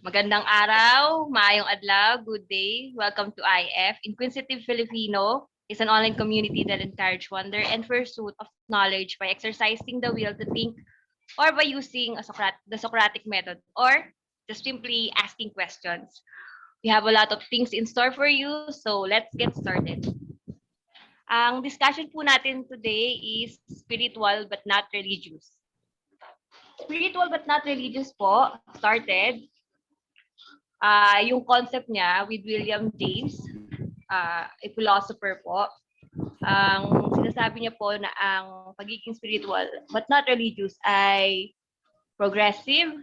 Magandang araw, maayong adlaw, good day. Welcome to IF. Inquisitive Filipino is an online community that encourages wonder and pursuit of knowledge by exercising the will to think or by using the Socratic method or just simply asking questions. We have a lot of things in store for you, so let's get started. Ang discussion po natin today is spiritual but not religious. Spiritual but not religious po started yung concept niya with William James, a philosopher po. Ang sinasabi niya po na ang pagiging spiritual but not religious ay progressive,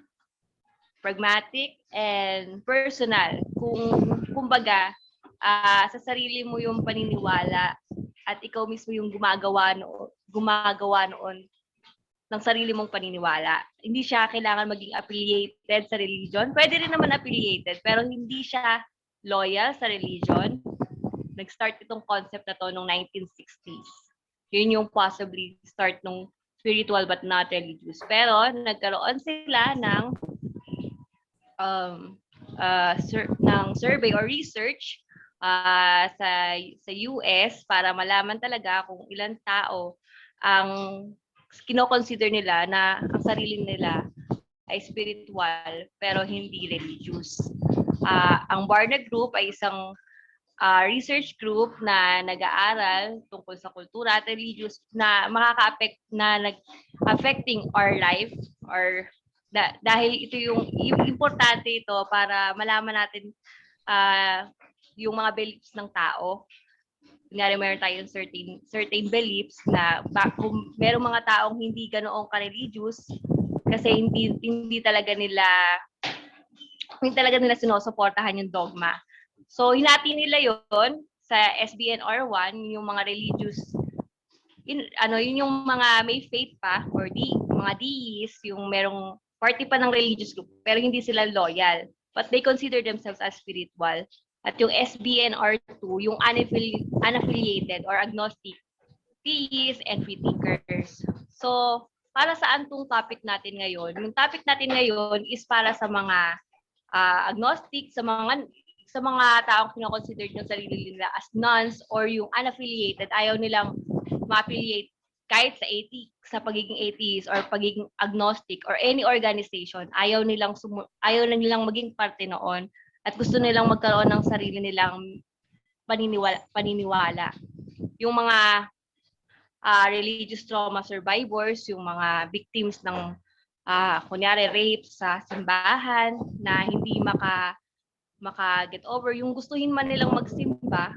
pragmatic, and personal. Kumbaga, sa sarili mo yung paniniwala at ikaw mismo yung gumagawa noon ng sarili mong paniniwala. Hindi siya kailangan maging affiliated sa religion. Pwede rin naman affiliated, pero hindi siya loyal sa religion. Nag-start itong concept na to noong 1960s. Yun yung possibly start ng spiritual but not religious. Pero nagkaroon sila ng survey or research sa US para malaman talaga kung ilang tao ang kino-consider nila na ang sarili nila ay spiritual pero hindi religious. Ang Barna Group ay isang research group na nag-aaral tungkol sa kultura at religious na makaka-affect na affecting our life or dahil ito yung importante ito para malaman natin yung mga beliefs ng tao. Kunyari meron tayong certain beliefs na kung merong mga taong hindi ganoong ka-religious kasi hindi talaga nila sinusuportahan yung dogma. So hinati nila yon sa SBNR 1 yung mga religious yun yung mga may faith pa or mga deists, yung merong party pa ng religious group pero hindi sila loyal but they consider themselves as spiritual. At yung SBNR2, yung unaffiliated or agnostic, theists and free thinkers. So, para saan tong topic natin ngayon? Yung topic natin ngayon is para sa mga agnostic, sa mga taong kinoconsider yung sarili nila as nuns or yung unaffiliated, ayaw nilang ma-affiliate kahit sa pagiging atheist or pagiging agnostic or any organization, ayaw nilang maging parte noon. At gusto nilang magkaroon ng sarili nilang paniniwala. Yung mga religious trauma survivors, yung mga victims ng kunyari rape sa simbahan na hindi maka-get over, yung gustuhin man nilang magsimba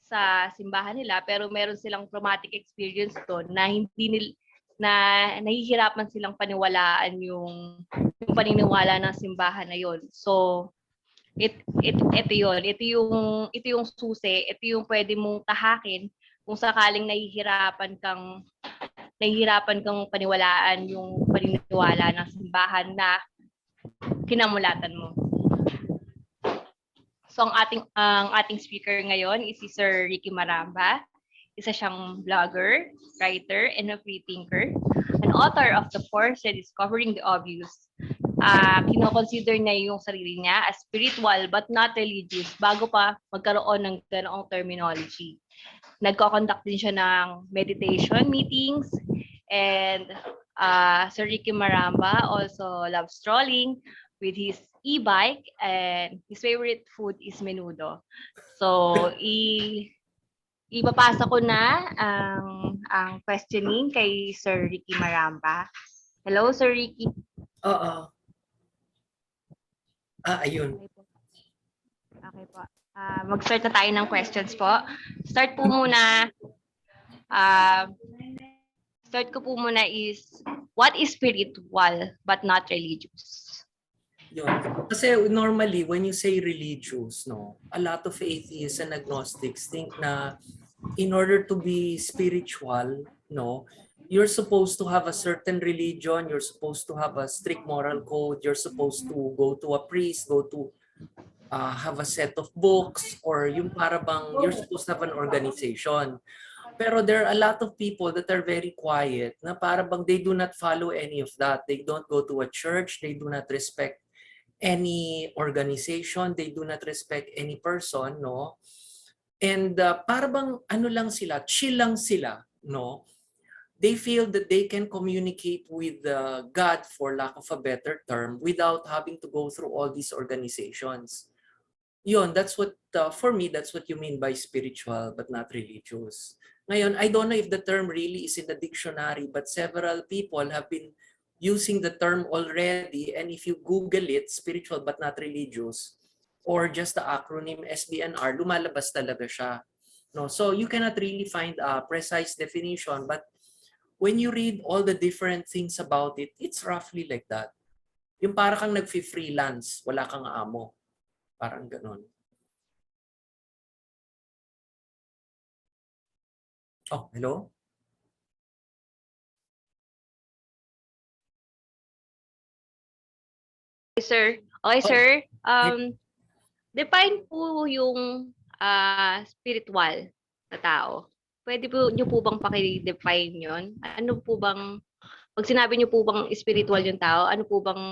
sa simbahan nila pero meron silang traumatic experience doon na nahihirapan silang paniwalaan yung paniniwala ng simbahan na yon. So ito yung susi, ito yung pwede mong tahakin kung sakaling nahihirapan kang paniwalaan yung paniniwala ng simbahan na kinamulatan mo. So ang ating speaker ngayon is si Sir Ricky Maramba. Isa siyang blogger, writer, and a free thinker, an author of the course Discovering the Obvious. Kino-consider niya yung sarili niya as spiritual but not religious bago pa magkaroon ng ganoong terminology. Nagko-conduct din siya ng meditation meetings and Sir Ricky Maramba also loves strolling with his e-bike and his favorite food is menudo. So, ipapasa ko na ang questioning kay Sir Ricky Maramba. Hello, Sir Ricky. Oo. Ayun. Okay po. Mag-start na tayo ng questions po. Start ko muna is, what is spiritual but not religious? Yun. Kasi normally, when you say religious, a lot of atheists and agnostics think na in order to be spiritual, you're supposed to have a certain religion, you're supposed to have a strict moral code, you're supposed to go to a priest, have a set of books, or yung para bang you're supposed to have an organization. Pero there are a lot of people that are very quiet na para bang they do not follow any of that. They don't go to a church, they do not respect any organization, they do not respect any person, no? And para bang ano lang sila, chill lang sila, no? They feel that they can communicate with God, for lack of a better term, without having to go through all these organizations. Yun, that's what, for me, that's what you mean by spiritual but not religious. Ngayon, I don't know if the term really is in the dictionary, but several people have been using the term already, and if you Google it, spiritual but not religious, or just the acronym SBNR, lumalabas talaga siya. No, so you cannot really find a precise definition, but when you read all the different things about it, it's roughly like that. Yung para kang nag-freelance, wala kang amo. Parang ganon. Oh, hello? Sir. Okay, Oh, sir. eh, Define po yung spiritual na tao. Pwede po niyo po bang paki-define yun? Ano po bang, pag sinabi niyo po bang spiritual yung tao, ano po bang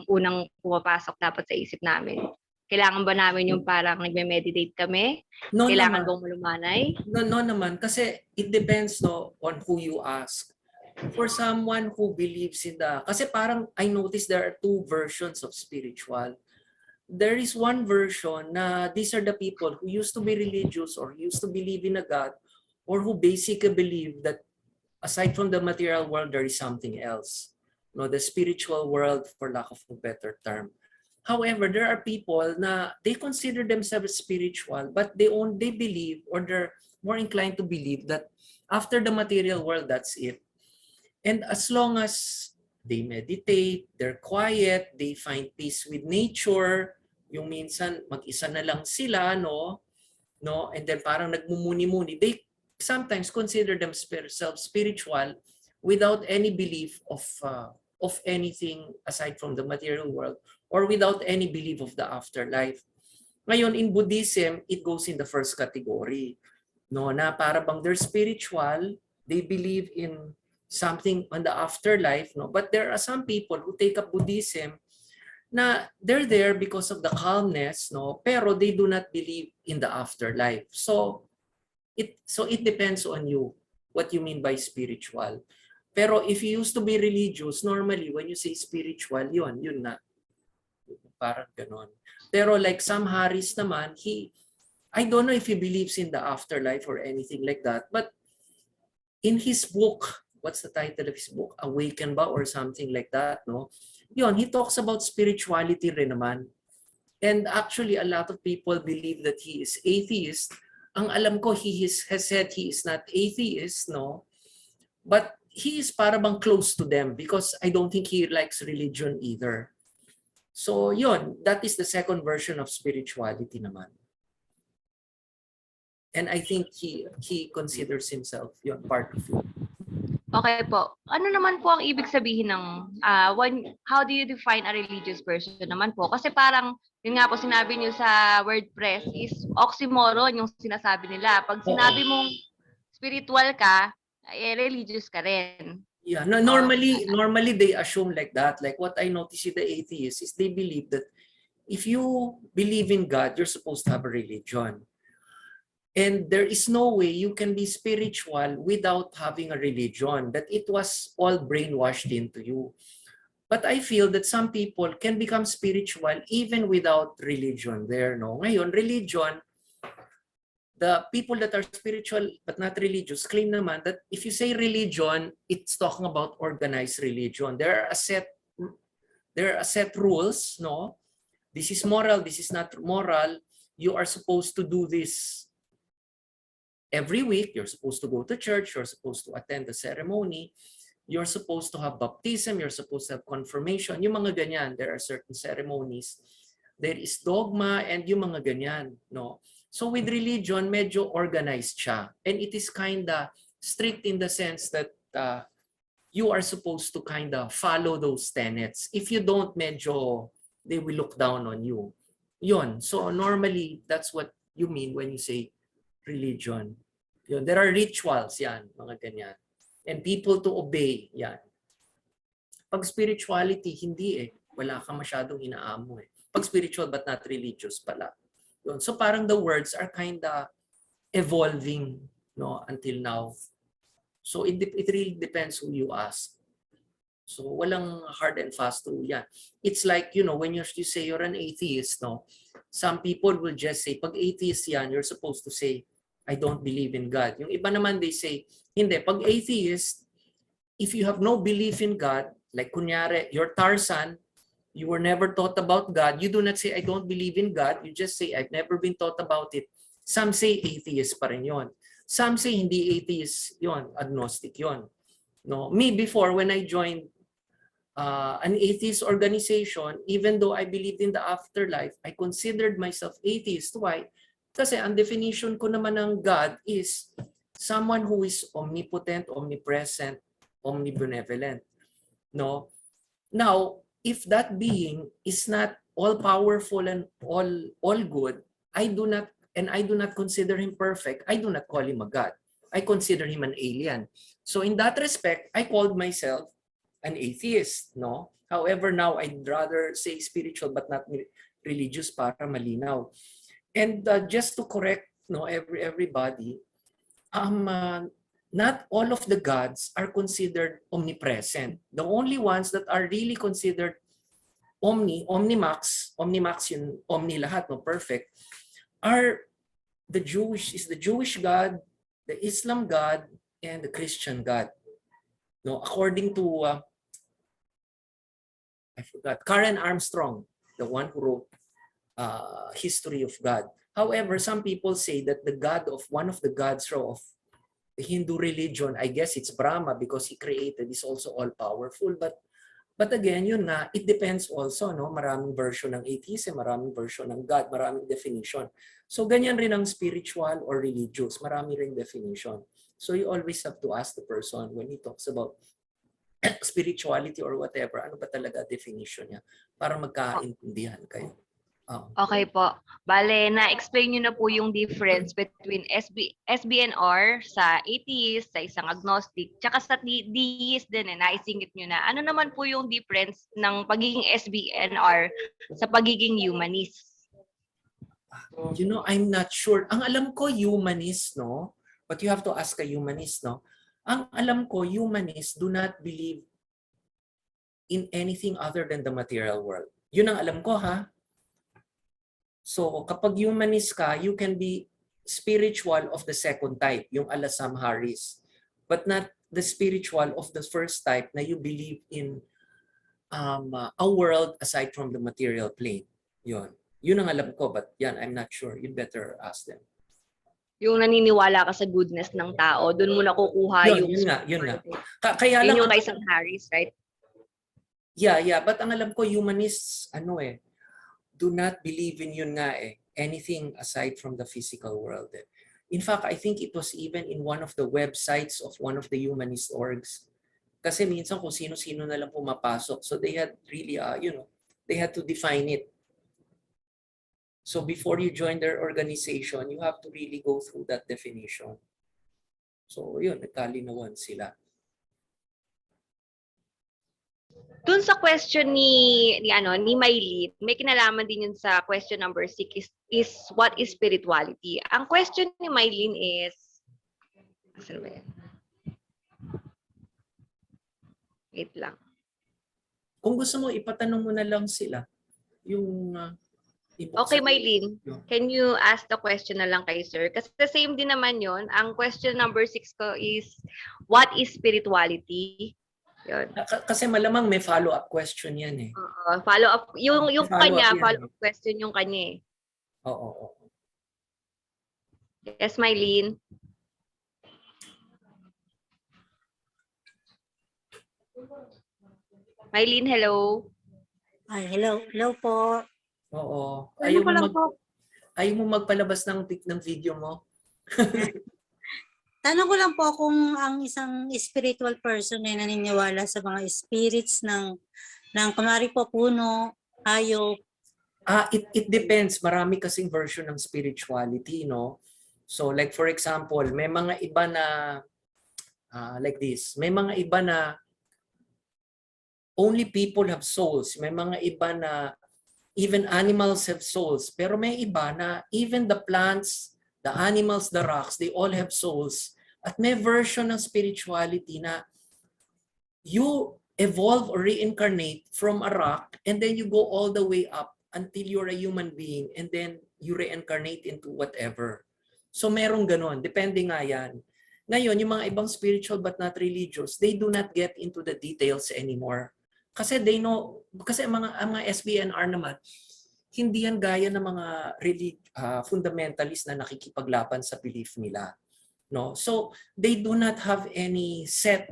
unang pumapasok dapat sa isip namin? Kailangan ba namin yung parang nagme-meditate kami? no Kailangan naman. bang malumanay? No naman. Kasi it depends, no, on who you ask. For someone who believes in the... Kasi parang I noticed there are two versions of spiritual. There is one version na these are the people who used to be religious or used to believe in a God, or who basically believe that aside from the material world, there is something else. No, the spiritual world, for lack of a better term. However, there are people na they consider themselves spiritual, but they believe, or they're more inclined to believe that after the material world, that's it. And as long as they meditate, they're quiet, they find peace with nature, yung minsan mag-isa na lang sila, no, and then parang nagmumuni-muni, they sometimes consider themselves spiritual without any belief of anything aside from the material world, or without any belief of the afterlife. Ngayon, in Buddhism, it goes in the first category, no, na para bang they're spiritual, they believe in something on the afterlife, no, but there are some people who take up Buddhism na they're there because of the calmness, no, pero they do not believe in the afterlife. So it depends on you what you mean by spiritual. Pero if you used to be religious, normally when you say spiritual, yun na, parang ganon. Pero like Sam Harris naman, I don't know if he believes in the afterlife or anything like that, but in his book, what's the title of his book? Awaken ba or something like that, no? Yun, he talks about spirituality rin naman. And actually, a lot of people believe that he is atheist. Ang alam ko, has said he is not atheist, no? But he is para bang close to them because I don't think he likes religion either. So yun, that is the second version of spirituality naman. And I think he considers himself yun, part of it. Okay po. Ano naman po ang ibig sabihin ng how do you define a religious person naman po? Kasi parang yun nga po sinabi niyo sa WordPress is oxymoron yung sinasabi nila. Pag sinabi mong spiritual ka, religious ka rin. Yeah, no, Oh, normally they assume like that. Like what I notice with the atheists is they believe that if you believe in God, you're supposed to have a religion. And there is no way you can be spiritual without having a religion, that it was all brainwashed into you. But I feel that some people can become spiritual even without religion there, no? Ngayon, religion, the people that are spiritual but not religious claim naman that if you say religion, it's talking about organized religion. There are a set rules, no? This is moral, this is not moral. You are supposed to do this every week. You're supposed to go to church, you're supposed to attend the ceremony, you're supposed to have baptism, you're supposed to have confirmation, yung mga ganyan. There are certain ceremonies. There is dogma and yung mga ganyan, no? So with religion, medyo organized siya. And it is kinda strict in the sense that you are supposed to kinda follow those tenets. If you don't, medyo they will look down on you. Yun. So normally, that's what you mean when you say religion. Yun. There are rituals, yan, mga ganyan. And people to obey, yan. Pag spirituality, hindi eh. Wala ka masyadong inaamo eh. Pag spiritual but not religious pala. Yun. So parang the words are kinda evolving, no, until now. So it really depends who you ask. So walang hard and fast rule yan. It's like, when you say you're an atheist, no? Some people will just say, pag atheist yan, you're supposed to say, I don't believe in God. Yung iba naman, they say, hindi. Pag atheist, if you have no belief in God, like kunyari, you're Tarzan, you were never taught about God, you do not say, I don't believe in God, you just say, I've never been taught about it. Some say atheist pa rin yun. Some say hindi atheist yun, agnostic yun. No? Me, before, when I joined an atheist organization, even though I believed in the afterlife, I considered myself atheist. Why? Kasi ang definition ko naman ng God is someone who is omnipotent, omnipresent, omnibenevolent. No? Now, if that being is not all-powerful and all good, I do not consider him perfect. I do not call him a God. I consider him an alien. So in that respect, I called myself an atheist, no? However, now I'd rather say spiritual but not religious para malinaw. And just to correct, everybody, not all of the gods are considered omnipresent. The only ones that are really considered omnimax yun, omni lahat, no, perfect, are the Jewish God, the Islam God, and the Christian God. No, according to I forgot, Karen Armstrong, the one who wrote History of God. However, some people say that one of the gods of the Hindu religion, I guess it's Brahma because he created, is also all-powerful. But again, yun nga, it depends also, no? Maraming version ng atheism, maraming version ng God, maraming definition. So ganyan rin ang spiritual or religious, marami ring definition. So you always have to ask the person when he talks about spirituality or whatever, ano ba talaga definition niya para magkaintindihan kayo. Okay po. Bale, na-explain nyo na po yung difference between SBNR sa atheist, sa isang agnostic, tsaka sa deist din naisingit nyo na. Ano naman po yung difference ng pagiging SBNR sa pagiging humanist? I'm not sure. Ang alam ko, humanist, no? But you have to ask a humanist, no? Ang alam ko, humanists do not believe in anything other than the material world. Yun ang alam ko, ha? So, kapag humanist ka, you can be spiritual of the second type, yung ala Sam Harris. But not the spiritual of the first type na you believe in a world aside from the material plane. Yun. Yun ang alam ko, but yan, I'm not sure. You'd better ask them. Yung naniniwala ka sa goodness ng tao, doon mo nakukuha yun nga. Kaya yun lang, yung kay Sam Harris, right? Yeah. But ang alam ko, humanists, do not believe in anything aside from the physical world. In fact, I think it was even in one of the websites of one of the humanist orgs. Kasi minsan kung sino-sino na lang pumapasok. So they had really, they had to define it. So before you join their organization, you have to really go through that definition. So yun, nagkalinawan sila. Dun sa question ni Maylene, may kinalaman din yun sa question number 6 is what is spirituality? Ang question ni Maylene is asan ba yan? Wait lang. Kung gusto mo, ipatanong mo na lang sila. Yung okay, Maylene, can you ask the question na lang kay sir? Kasi the same din naman yon. Ang question number 6 ko is what is spirituality? Yun. Kasi malamang may follow-up question yan eh. Follow-up. Yung kanya, follow-up eh. question yung kanya eh. Oo. Yes, Maylene. Maylene, hello. Ay, hello. Hello po. Oo. Ayaw mo magpalabas ng video mo? Tanong ko lang po kung ang isang spiritual person ay naniniwala sa mga spirits ng kunwari po puno, hayop. It depends. Marami kasing version ng spirituality, no? So like for example, may mga iba na like this. May mga iba na only people have souls. May mga iba na even animals have souls. Pero may iba na even the plants, the animals, the rocks, they all have souls. At may version ng spirituality na you evolve or reincarnate from a rock and then you go all the way up until you're a human being and then you reincarnate into whatever. So merong ganon. Depende nga yan. Ngayon, yung mga ibang spiritual but not religious, they do not get into the details anymore. Kasi they know, kasi ang mga SBNR naman, hindi yan gaya ng mga fundamentalist na nakikipaglaban sa belief nila. No? So they do not have any set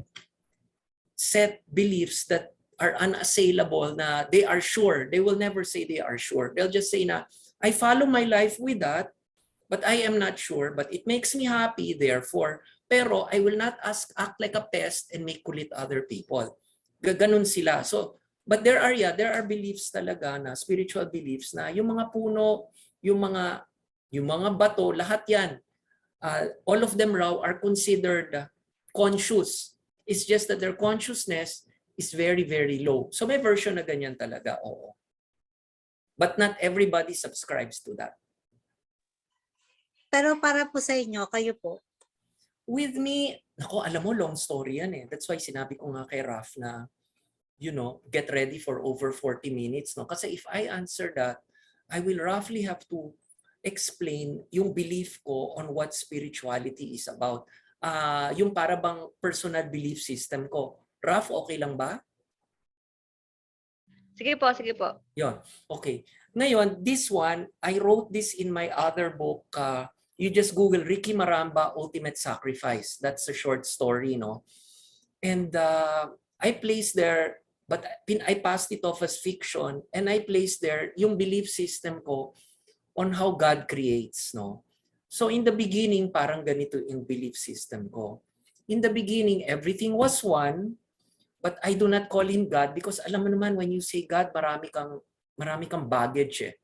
beliefs that are unassailable na they are sure. They will never say they are sure. They'll just say na, I follow my life with that, but I am not sure, but it makes me happy, therefore. Pero I will not act like a pest and make kulit other people. Gaganon sila. So, but there are beliefs talaga na, spiritual beliefs na yung mga puno, yung mga bato, lahat yan. All of them raw are considered conscious. It's just that their consciousness is very, very low. So may version na ganyan talaga, oo. But not everybody subscribes to that. Pero para po sa inyo, kayo po, With me, nako, alam mo, long story yan eh. That's why sinabi ko nga kay Raf na, get ready for over 40 minutes. No? Kasi if I answer that, I will roughly have to explain yung belief ko on what spirituality is about. Yung para bang personal belief system ko. Raf, okay lang ba? Sige po, sige po. Yon. Okay. Ngayon, this one, I wrote this in my other book. You just Google Ricky Maramba Ultimate Sacrifice. That's a short story, no? And I placed there, but I passed it off as fiction, and I placed there yung belief system ko on how God creates, no? So in the beginning, parang ganito yung belief system ko. In the beginning, everything was one, but I do not call him God because alam mo naman when you say God, marami kang baggage eh.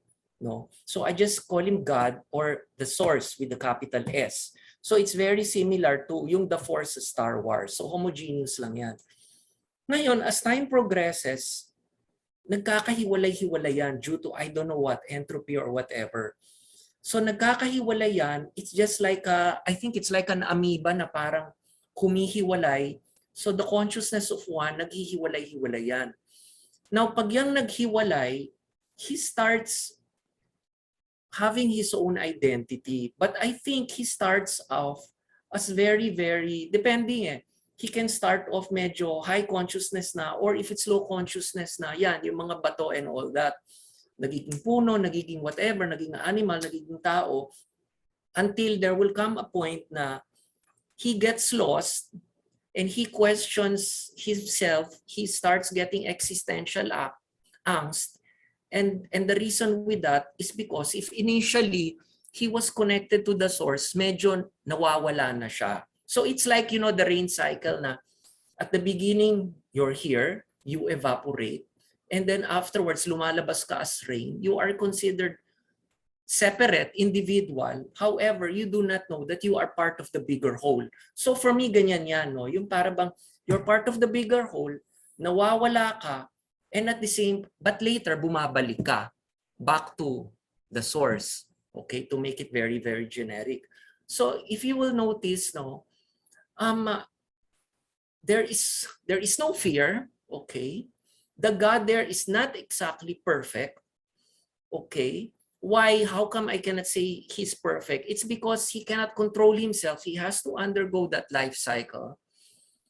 No? So I just call him God or the source with the capital S. So it's very similar to yung The Force sa Star Wars. So homogeneous lang yan. Ngayon, as time progresses, nagkakahiwalay-hiwalay yan due to I don't know what, entropy or whatever. So nagkakahiwalay yan, it's just like, I think it's like an amoeba na parang humihiwalay. So the consciousness of one, naghihiwalay-hiwalay yan. Now, pag yung naghiwalay, he starts having his own identity. But I think he starts off as very, very, depending eh. He can start off medyo high consciousness na, or if it's low consciousness na, yan, yung mga bato and all that. Nagiging puno, nagiging whatever, naging animal, nagiging tao, until there will come a point na he gets lost and he questions himself, he starts getting existential angst. And the reason with that is because if initially he was connected to the source, medyo nawawala na siya. So it's like, the rain cycle na at the beginning, you're here, you evaporate, and then afterwards, lumalabas ka as rain, you are considered separate, individual. However, you do not know that you are part of the bigger whole. So for me, ganyan yan, no? Yung para bang you're part of the bigger whole, nawawala ka, and at the same, but later, bumabalik ka back to the source, okay, to make it very, very generic. So if you will notice, no, there is no fear, okay? The God there is not exactly perfect, okay? Why? How come I cannot say he's perfect? It's because he cannot control himself. He has to undergo that life cycle.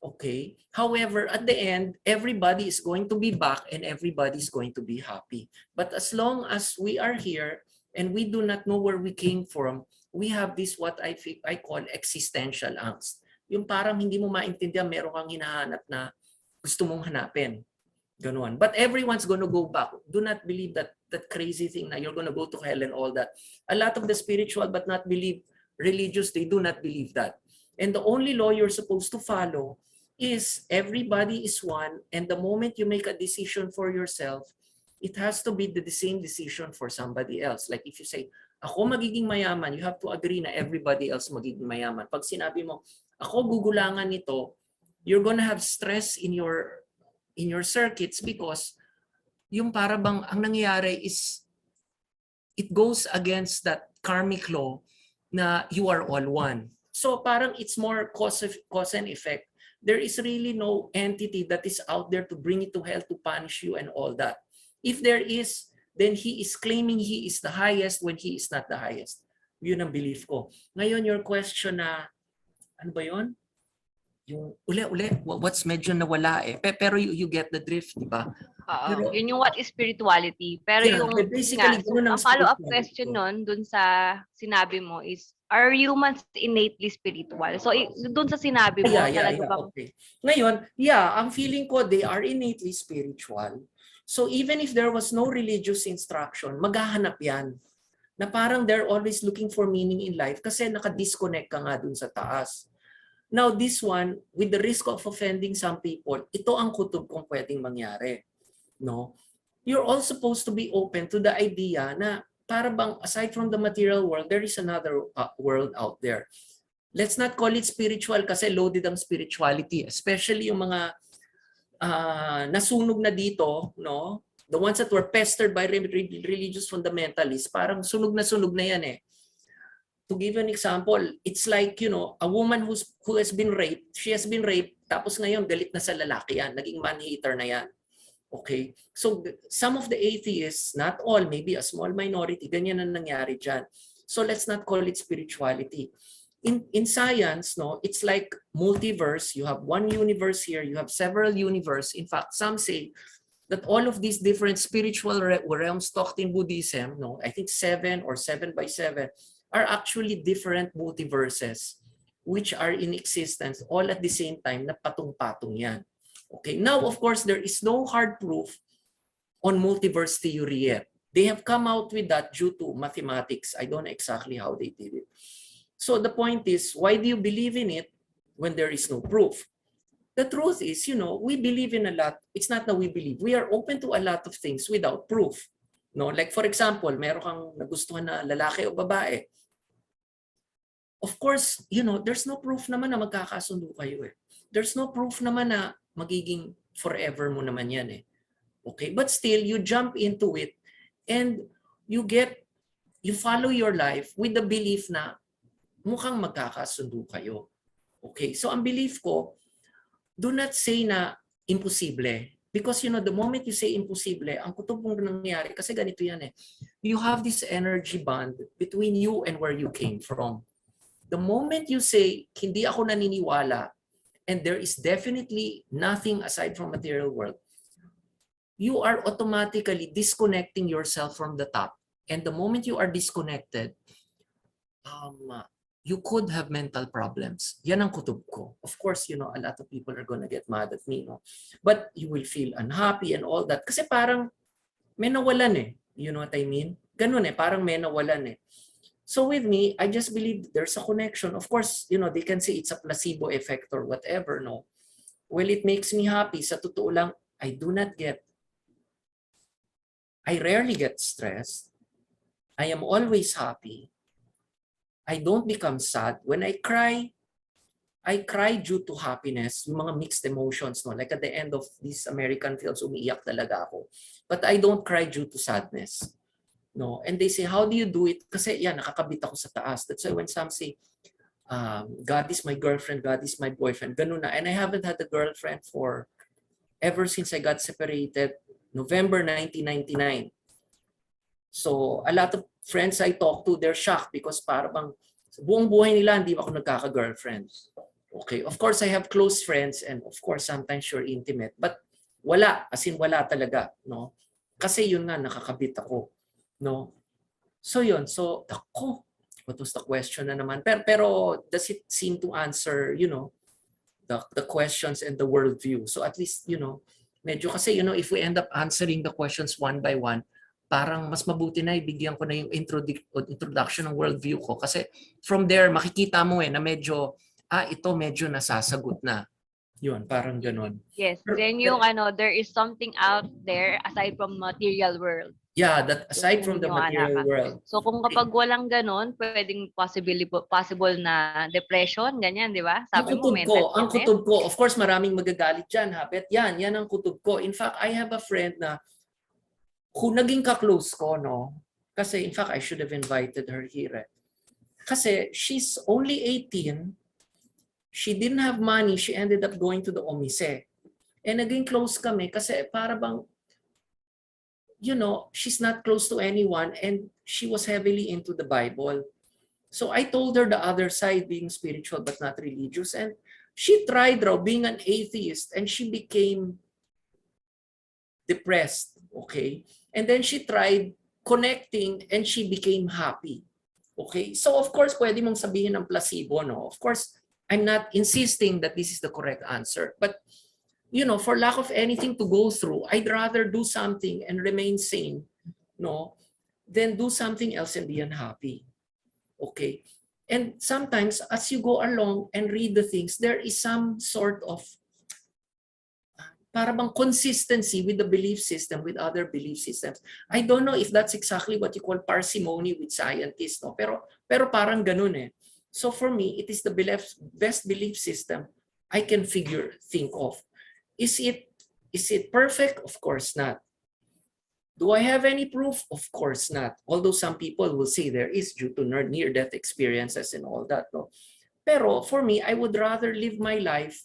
Okay. However, at the end, everybody is going to be back and everybody is going to be happy. But as long as we are here and we do not know where we came from, we have this what I call existential angst. Yung parang hindi mo maintindihan, meron kang hinahanap na gusto mong hanapin. Ganon. But everyone's going to go back. Do not believe that crazy thing na you're going to go to hell and all that. A lot of the spiritual but not religious, they do not believe that. And the only law you're supposed to follow is everybody is one, and the moment you make a decision for yourself, it has to be the same decision for somebody else. Like if you say, ako magiging mayaman, you have to agree na everybody else magiging mayaman. Pag sinabi mo, ako gugulangan nito, you're gonna have stress in your circuits because yung para bang ang nangyayari is it goes against that karmic law na you are all one. So parang it's more cause and effect. There is really no entity that is out there to bring it to hell to punish you and all that. If there is, then he is claiming he is the highest when he is not the highest. Yun ang belief ko. Ngayon, your question na, ano ba yun? Yung uli, what's medyo nawala eh. Pero you get the drift, di ba? Oo, Pero, yun yung what is spirituality. Pero yeah, yung basically, so, ganun ang ang follow-up spirituality question ko. nun dun sa sinabi mo is, are humans innately spiritual? So, dun sa sinabi mo, Yeah, talaga bang okay. Ngayon, yeah, ang feeling ko, they are innately spiritual. So even if there was no religious instruction, maghahanap yan. Na parang they're always looking for meaning in life kasi nakadisconnect ka nga dun sa taas. Now this one, with the risk of offending some people, ito ang kutob kung pwedeng mangyari. No? You're all supposed to be open to the idea na para bang aside from the material world, there is another world out there. Let's not call it spiritual kasi loaded ang spirituality, especially yung mga nasunog na dito, no? The ones that were pestered by religious fundamentalists, parang sunog na yan eh. To give an example, it's like, you know, a woman who has been raped, she has been raped, tapos ngayon galit na sa lalaki yan, naging man-hater na yan. Okay? So some of the atheists, not all, maybe a small minority, ganyan ang nangyari dyan. So let's not call it spirituality. In science, no, it's like multiverse. You have one universe here, you have several universe. In fact, some say that all of these different spiritual realms taught in Buddhism, no, I think 7 or 7 by 7, are actually different multiverses which are in existence all at the same time na patong-patong yan. Okay, now of course there is no hard proof on multiverse theory yet. They have come out with that due to mathematics. I don't know exactly how they did it. So the point is, why do you believe in it when there is no proof? The truth is, you know, we believe in a lot. It's not that we believe. We are open to a lot of things without proof. No, like for example, meron kang nagustuhan na lalaki o babae. Of course, you know, there's no proof naman na magkakasundo kayo eh. There's no proof naman na magiging forever mo naman yan eh. Okay, but still you jump into it and you follow your life with the belief na mukhang magkakasundo kayo. Okay, so ang belief ko, do not say na imposible. Because you know, the moment you say imposible, ang kutob mong nangyari, kasi ganito yan eh. You have this energy bond between you and where you came from. The moment you say, hindi ako naniniwala, and there is definitely nothing aside from material world, you are automatically disconnecting yourself from the top. And the moment you are disconnected, you could have mental problems. Yan ang kutob ko. Of course, you know, a lot of people are gonna get mad at me, no? But you will feel unhappy and all that. Kasi parang may nawalan eh. You know what I mean? Ganun eh, parang may nawalan eh. So with me, I just believe there's a connection. Of course, you know, they can say it's a placebo effect or whatever, no? Well, it makes me happy. Sa totoo lang, I rarely get stressed. I am always happy. I don't become sad. When I cry due to happiness, yung mga mixed emotions, no? Like at the end of these American films, umiiyak talaga ako. But I don't cry due to sadness. No, and they say, how do you do it? Kasi yan, nakakabit ako sa taas. That's why when some say, God is my girlfriend, God is my boyfriend, ganun na. And I haven't had a girlfriend for ever since I got separated, November 1999. So a lot of friends I talk to, they're shocked because parang sa buong buhay nila, hindi ako nagkaka-girlfriend. Okay, of course I have close friends and of course sometimes you're intimate. But wala, as in wala talaga. No? Kasi yun nga, nakakabit ako. No. So yun, so ako, what was the question na naman? Pero does it seem to answer, you know, the questions and the worldview? So at least, you know, medyo kasi, you know, if we end up answering the questions one by one, parang mas mabuti na ibigyan ko na yung introduction ng worldview ko. Kasi from there, makikita mo eh na medyo, ito medyo nasasagot na. Yun, parang ganun. yes, then yung there is something out there aside from material world. Yeah, that aside Yung from the material hiniwala ka. world. So kung kapag walang ganon, pwedeng possible na depression, ganyan, di ba? Sabi mo, mental Ang illness. kutob ko, of course maraming magagalit dyan ha, but yan ang kutob ko. In fact, I have a friend na kung naging ka-close ko, no, Kasi in fact, I should have invited her here. Kasi she's only 18. She didn't have money. She ended up going to the Omise. And naging close kami kasi para bang, you know, she's not close to anyone and she was heavily into the Bible. So I told her the other side, being spiritual but not religious. And she tried raw being an atheist and she became depressed, okay? And then she tried connecting and she became happy. Okay? So of course, pwede mong sabihin ng placebo, no? Of course, I'm not insisting that this is the correct answer. But, you know, for lack of anything to go through, I'd rather do something and remain sane, no? Than do something else and be unhappy. Okay? And sometimes, as you go along and read the things, there is some sort of para bang consistency with the belief system, with other belief systems. I don't know if that's exactly what you call parsimony with scientists, no? Pero parang ganun eh. So for me, it is the best belief system I can think of. Is it perfect? Of course not. Do I have any proof? Of course not. Although some people will say there is due to near-death experiences and all that, no? Pero for me, I would rather live my life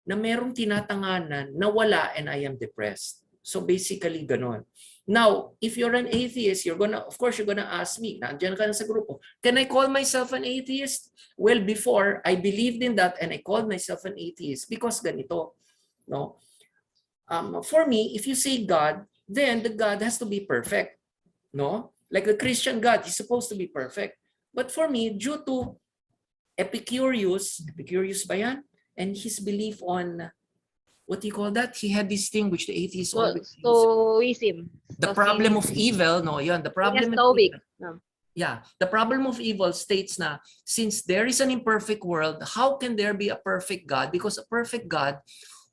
na merong tinatanganan na wala and I am depressed. So basically, ganon. Now, if you're an atheist, of course, you're gonna ask me, nandiyan ka na sa grupo, can I call myself an atheist? Well, before, I believed in that and I called myself an atheist because ganito, no? For me, if you say God, then the God has to be perfect, no? Like the Christian God is supposed to be perfect. But for me, due to Epicurus ba yan? And his belief on, what do you call that? He had this thing which the atheists always use. Stoicism. The problem of evil, no, yan, the problem of Stoic. evil. Yeah, the problem of evil states na, since there is an imperfect world, how can there be a perfect God? Because a perfect God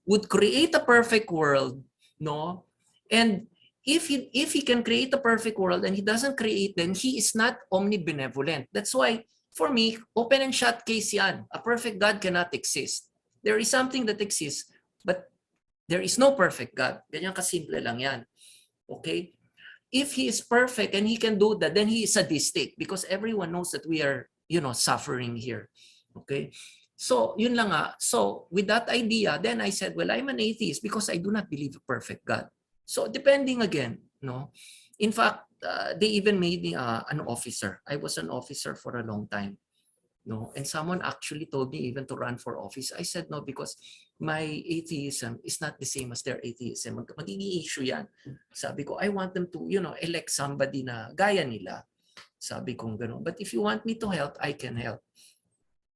would create a perfect world, no? And if he can create a perfect world and he doesn't create, then he is not omnibenevolent. That's why, for me, open and shut case yan. A perfect God cannot exist. There is something that exists, but there is no perfect God. Ganyan kasimple lang yan. Okay? If he is perfect and he can do that, then he is sadistic because everyone knows that we are, you know, suffering here. Okay? So, yun lang nga. So, with that idea, then I said, well, I'm an atheist because I do not believe a perfect God. So, depending again, no? In fact, they even made me an officer. I was an officer for a long time. No, and someone actually told me even to run for office. I said no because my atheism is not the same as their atheism. Magiging issue yan. Sabi ko, I want them to, you know, elect somebody na gaya nila. Sabi kong gano'n. But if you want me to help, I can help.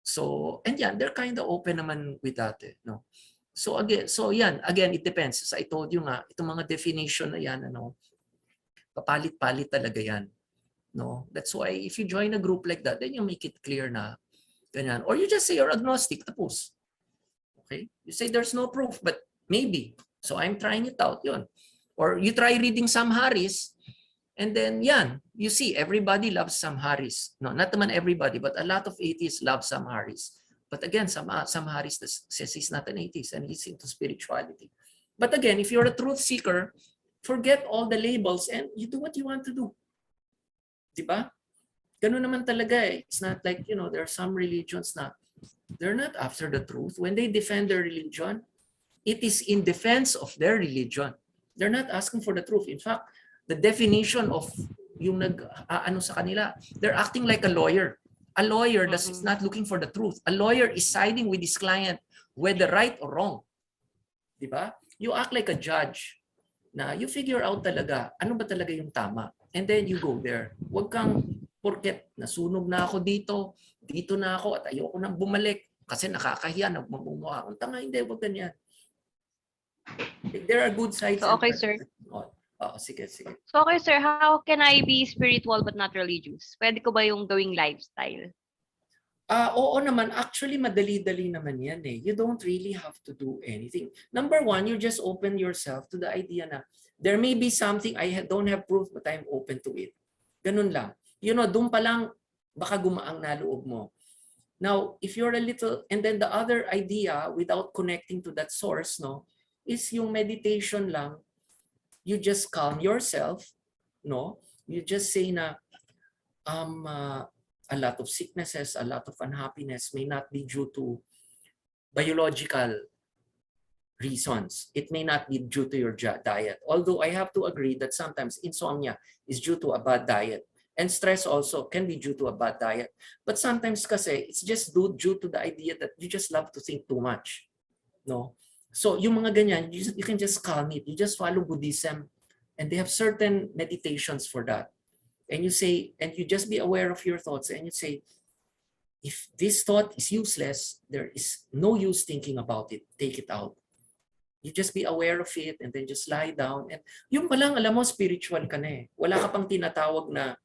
So, and yan, they're kind of open naman with that, no? So again, it depends. As I told you nga, itong mga definition na yan, ano, papalit-palit talaga yan. No, that's why if you join a group like that, then you make it clear na ganyan. Or you just say you're agnostic, tapos. Okay? You say there's no proof, but maybe. So I'm trying it out, yun. Or you try reading Sam Harris, and then yan, you see everybody loves Sam Harris. No, not naman everybody, but a lot of atheists love Sam Harris. But again, Sam Harris says he's not an atheist and he's into spirituality. But again, if you're a truth seeker, forget all the labels and you do what you want to do. Diba? Ganun naman talaga eh. It's not like, you know, there are some religions na they're not after the truth. When they defend their religion, it is in defense of their religion. They're not asking for the truth. In fact, the definition of yung ano sa kanila, they're acting like a lawyer. A lawyer is not looking for the truth. A lawyer is siding with his client, whether right or wrong. Diba? You act like a judge na you figure out talaga ano ba talaga yung tama. And then you go there. Huwag kang porket nasunog na ako dito na ako at ayoko nang bumalik kasi nakakahiya, nagmumukha akong tanga. Hindi, huwag ganyan. There are good sides. So, okay, sir. Sige. So, okay, sir, how can I be spiritual but not religious? Pwede ko ba yung gawing lifestyle? Oo naman. Actually, madali-dali naman yan eh. You don't really have to do anything. Number one, you just open yourself to the idea na there may be something I don't have proof but I'm open to it. Ganun lang. You know, doon pa lang baka gumaang na loob mo. Now, if you're a little, and then the other idea without connecting to that source, no, is yung meditation lang. You just calm yourself, no? You just say na a lot of sicknesses, a lot of unhappiness may not be due to biological reasons. It may not be due to your diet. Although I have to agree that sometimes insomnia is due to a bad diet. And stress also can be due to a bad diet. But sometimes kasi, it's just due to the idea that you just love to think too much. No? So yung mga ganyan, you can just calm it. You just follow Buddhism. And they have certain meditations for that. And you say, and you just be aware of your thoughts. And you say, if this thought is useless, there is no use thinking about it. Take it out. You just be aware of it and then just lie down. And yung palang, alam mo, spiritual ka na eh. Wala ka pang tinatawag na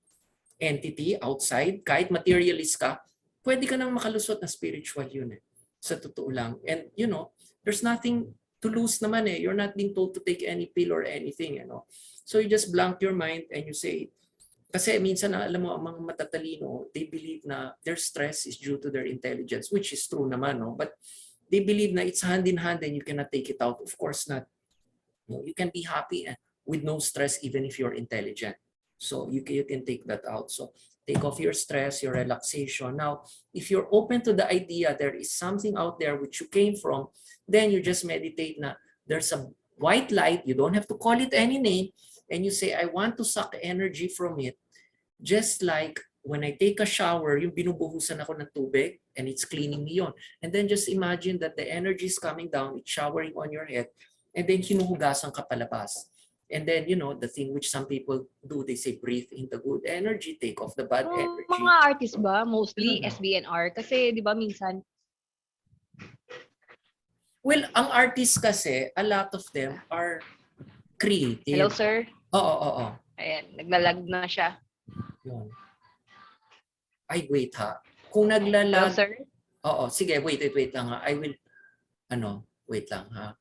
entity outside. Kahit materialist ka, pwede ka nang makalusot na spiritual yun eh. Sa totoo lang. And you know, there's nothing to lose naman eh. You're not being told to take any pill or anything. You know? So you just blank your mind and you say, kasi minsan na alam mo, ang mga matatalino, they believe na their stress is due to their intelligence, which is true naman. No? But they believe na it's hand in hand and you cannot take it out. Of course not. You can be happy with no stress even if you're intelligent. So you can take that out. So take off your stress, your relaxation. Now, if you're open to the idea there is something out there which you came from, then you just meditate na there's a white light. You don't have to call it any name. And you say, I want to suck energy from it. Just like when I take a shower, yung binubuhusan ako ng tubig and it's cleaning me on. And then just imagine that the energy is coming down, it's showering on your head, and then hinuhugasan ka palabas. And then, you know, the thing which some people do, they say, breathe in the good energy, take off the bad energy. Mga artist ba? Mostly SBNR? Kasi, di ba, minsan... Well, ang artists kasi, a lot of them are creative. Hello, sir? Oo. Ayan, naglalag na siya. Yun. Ay, wait ha. Kung Hello, naglalag... sir? Oo, sige, wait lang ha. I will, wait lang ha.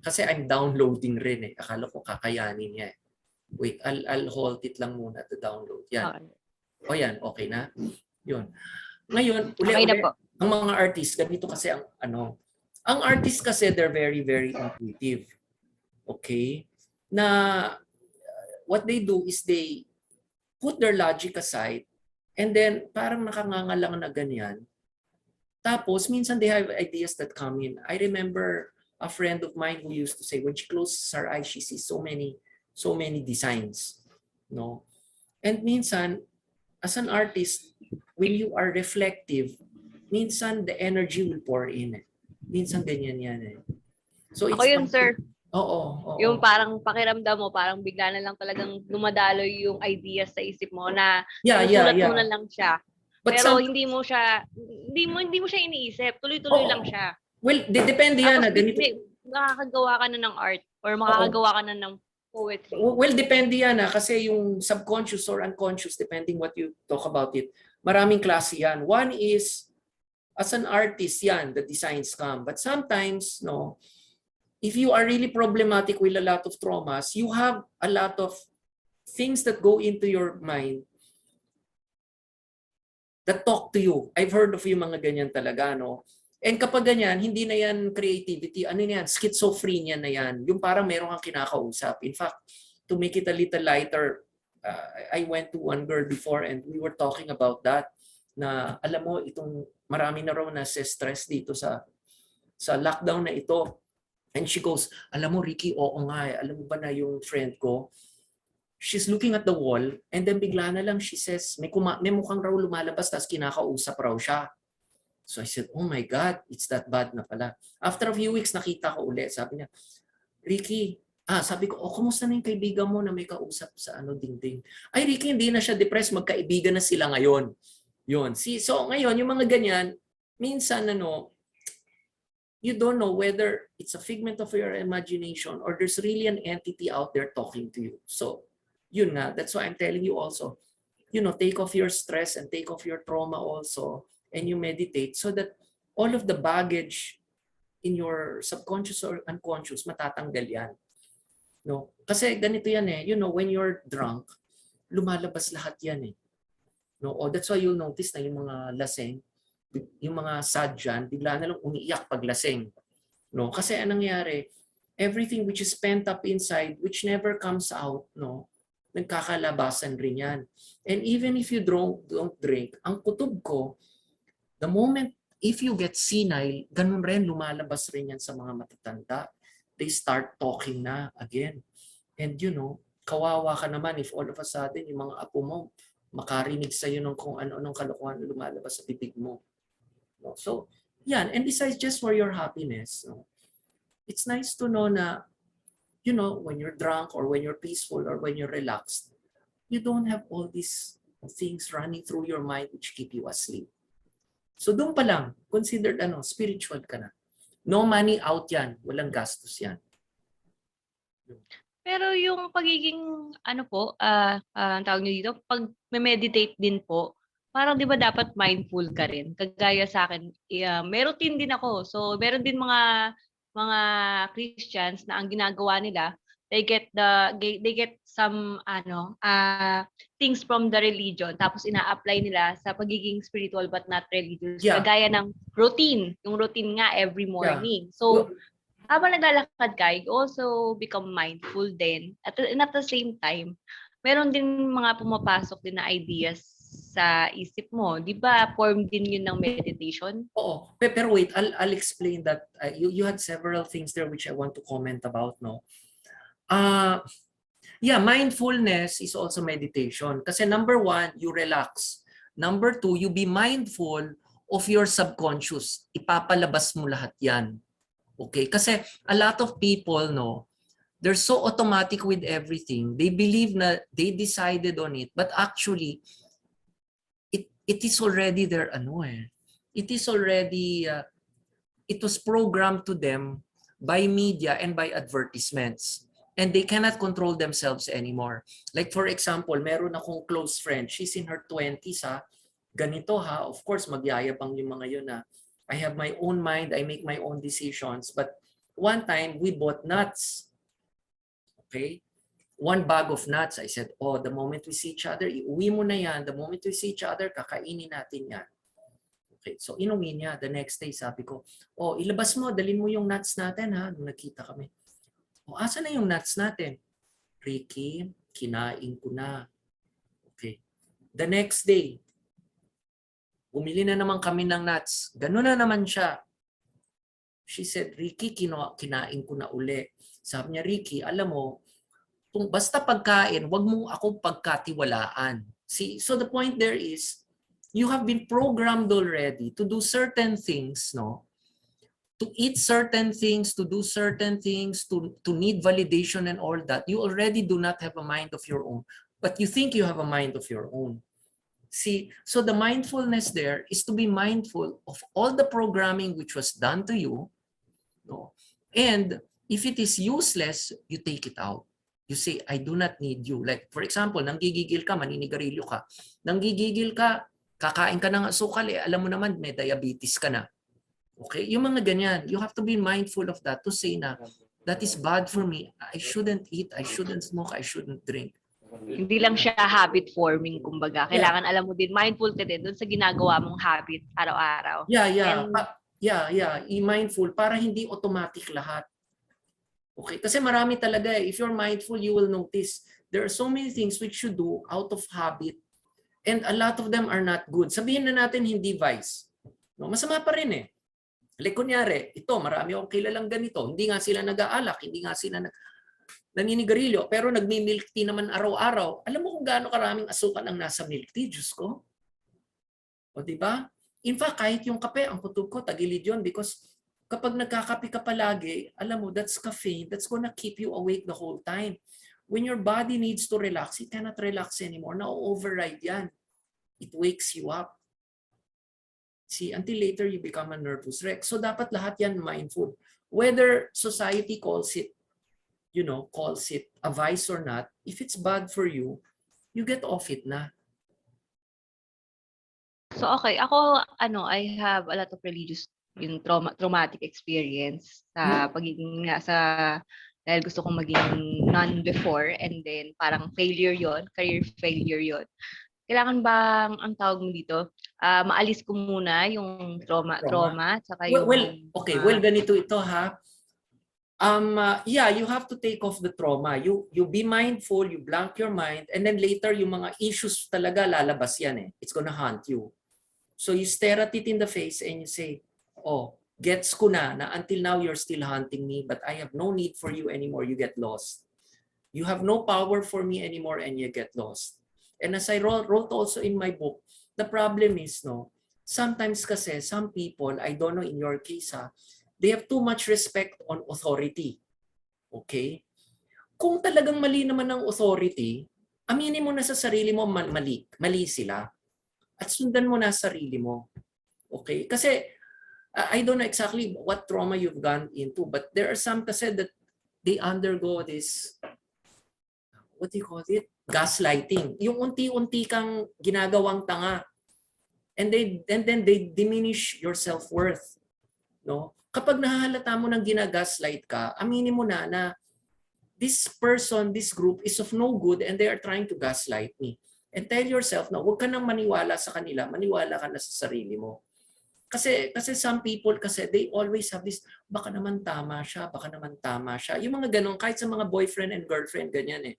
Kasi I'm downloading rin eh. Akala ko kakayanin niya eh. Wait, I'll hold it lang muna to download. Yan. Okay. O yan, okay na? Yun. Ngayon, Okay na po. ang mga artists, ganito kasi ang ang artists kasi they're very, very intuitive. Okay? Na what they do is they put their logic aside and then parang nakangangalang na ganyan. Tapos, minsan they have ideas that come in. I remember a friend of mine who used to say when she closes her eyes, she sees so many designs. No? And minsan, as an artist, when you are reflective, minsan the energy will pour in. Minsan ganyan yan eh. So it's Ako yun, sir. Oo. Yung parang pakiramdam mo, parang bigla na lang talagang dumadaloy yung ideas sa isip mo na sulat mo na lang siya. But pero hindi mo siya iniisip. Tuloy-tuloy lang siya. Well, depende yan. Makakagawa ka na ng art or makakagawa ka na ng poetry. Well, depende yan kasi yung subconscious or unconscious, depending what you talk about it, maraming klase yan. One is, as an artist yan, the designs come. But sometimes, no, if you are really problematic with a lot of traumas, you have a lot of things that go into your mind that talk to you. I've heard of yung mga ganyan talaga, no? And kapag ganyan, hindi na yan creativity. Ano yan? Schizophrenia na yan. Yung parang meron kang kinakausap. In fact, to make it a little lighter, I went to one girl before and we were talking about that. Na alam mo, itong marami na raw na stress dito sa lockdown na ito. And she goes, alam mo Ricky, oo nga eh. Alam mo ba na yung friend ko, she's looking at the wall and then bigla na lang she says, may mukhang raw lumalabas tapos kinakausap raw siya. So I said, oh my God, it's that bad na pala. After a few weeks, nakita ko ulit. Sabi niya, Ricky, sabi ko, kumusta na yung kaibigan mo na may kausap sa dingding? Ay, Ricky, hindi na siya depressed. Magkaibigan na sila ngayon. Yun. So ngayon, yung mga ganyan, minsan you don't know whether it's a figment of your imagination or there's really an entity out there talking to you. So, yun nga. That's why I'm telling you also, take off your stress and take off your trauma also. And you meditate so that all of the baggage in your subconscious or unconscious, matatanggal yan. No? Kasi ganito yan eh. When you're drunk, lumalabas lahat yan eh. No? That's why you'll notice na yung mga laseng, yung mga sad dyan, bigla na lang umiiyak pag laseng. No? Kasi anong nangyari? Everything which is pent up inside, which never comes out, no? nagkakalabasan rin yan. And even if you don't drink, ang kutob ko, the moment, if you get senile, ganun rin, lumalabas rin yan sa mga matatanda. They start talking na again. And kawawa ka naman if all of a sudden, yung mga apo mo, makarinig sa'yo ng kung ano-anong kalokohan na lumalabas sa bibig mo. No? So, yan. And besides, just for your happiness, it's nice to know na, when you're drunk or when you're peaceful or when you're relaxed, you don't have all these things running through your mind which keep you asleep. So doon pa lang, considered spiritual ka na. No money out yan. Walang gastos yan. Pero yung pagiging, ang tawag niyo dito, pag meditate din po, parang 'di ba dapat mindful ka rin. Kagaya sa akin, may routine din ako. So, meron din mga Christians na ang ginagawa nila, they get some things from the religion tapos ina-apply nila sa pagiging spiritual but not religious. Yeah. Kagaya ng routine, yung routine nga every morning. So, habang naglalakad ka, you also become mindful din. At the same time, meron din mga pumapasok din na ideas sa isip mo. Di ba, form din yun ng meditation? Oo. Pero wait, I'll explain that. You had several things there which I want to comment about, no? Yeah, mindfulness is also meditation. Kasi number 1, you relax. Number 2, you be mindful of your subconscious. Ipapalabas mo lahat yan. Okay? Kasi a lot of people, they're so automatic with everything. They believe na they decided on it, but actually, it is already their It is already, it was programmed to them by media and by advertisements. And they cannot control themselves anymore. Like for example, meron akong close friend. She's in her 20s, ganito of course, magyayabang yung mga yun na I have my own mind, I make my own decisions. But one time, we bought nuts. Okay? 1 bag of nuts. I said, the moment we see each other, iuwi mo na yan. The moment we see each other, kakainin natin yan. Okay, so inuwi niya. The next day, sabi ko, ilabas mo, dalhin mo yung nuts natin nung nakita kami. Asa na yung nuts natin? Ricky, kinain ko na. Okay. The next day, bumili na naman kami ng nuts. Ganun na naman siya. She said, Ricky, kinain ko na uli. Sabi niya, Ricky, alam mo, basta pagkain, wag mo ako pagkatiwalaan. See, so the point there is, you have been programmed already to do certain things, to eat certain things, to do certain things, to need validation and all that. You already do not have a mind of your own, but you think you have a mind of your own. See, so the mindfulness there is to be mindful of all the programming which was done to you, and if it is useless, you take it out. You say, I do not need you. Like, for example, nanggigigil ka, maninigarilyo ka. Nanggigigil ka, kakain ka ng asukal, alam mo naman, may diabetes ka na. Okay? Yung mga ganyan, you have to be mindful of that to say na, that is bad for me. I shouldn't eat, I shouldn't smoke, I shouldn't drink. Hindi lang siya habit forming, kumbaga. Kailangan alam mo din, mindful ka din doon sa ginagawa mong habit araw-araw. Yeah. I-mindful para hindi automatic lahat. Okay? Kasi marami talaga if you're mindful, you will notice there are so many things which you do out of habit and a lot of them are not good. Sabihin na natin hindi vice. Masama pa rin Like kunyari, marami akong kilalang ganito. Hindi nga sila nag-aalak, hindi nga sila naninigarilyo, pero nagmi-milk tea naman araw-araw. Alam mo kung gaano karaming asukal ang nasa milk tea, Diyos ko? O diba? In fact, kahit yung kape, ang kutob ko, tagilid yun because kapag nagkakape ka palagi, alam mo, that's caffeine, that's gonna keep you awake the whole time. When your body needs to relax, it cannot relax anymore. Na-override yan. It wakes you up. See, until later you become a nervous wreck. So dapat lahat yan mindful. Whether society calls it a vice or not, if it's bad for you, you get off it na. So okay, ako I have a lot of religious traumatic experience sa pagiging dahil gusto kong maging nun before and then parang failure yon, career failure yon. Kailangan bang ang tawag mo dito, maalis ko muna yung trauma saka yung Well, ganito ito Yeah, you have to take off the trauma. You be mindful, you blank your mind, and then later yung mga issues talaga lalabas yan eh. It's gonna haunt you. So you stare at it in the face and you say, oh, gets ko na until now you're still haunting me, but I have no need for you anymore. You get lost. You have no power for me anymore and you get lost. And as I wrote also in my book, the problem is, no, sometimes kasi some people, I don't know in your case, they have too much respect on authority. Okay? Kung talagang mali naman ang authority, aminin mo na sa sarili mo mali sila. At sundan mo na sarili mo. Okay? Kasi I don't know exactly what trauma you've gone into, but there are some kasi that they undergo this, what do you call it? Gaslighting. Yung unti-unti kang ginagawang tanga. And then they diminish your self-worth. No? Kapag nahahalata mo ng ginagaslight ka, aminin mo na this person, this group is of no good and they are trying to gaslight me. And tell yourself na huwag ka nang maniwala sa kanila, maniwala ka na sa sarili mo. Kasi some people kasi they always have this, baka naman tama siya, baka naman tama siya. Yung mga ganun, kahit sa mga boyfriend and girlfriend, ganyan eh.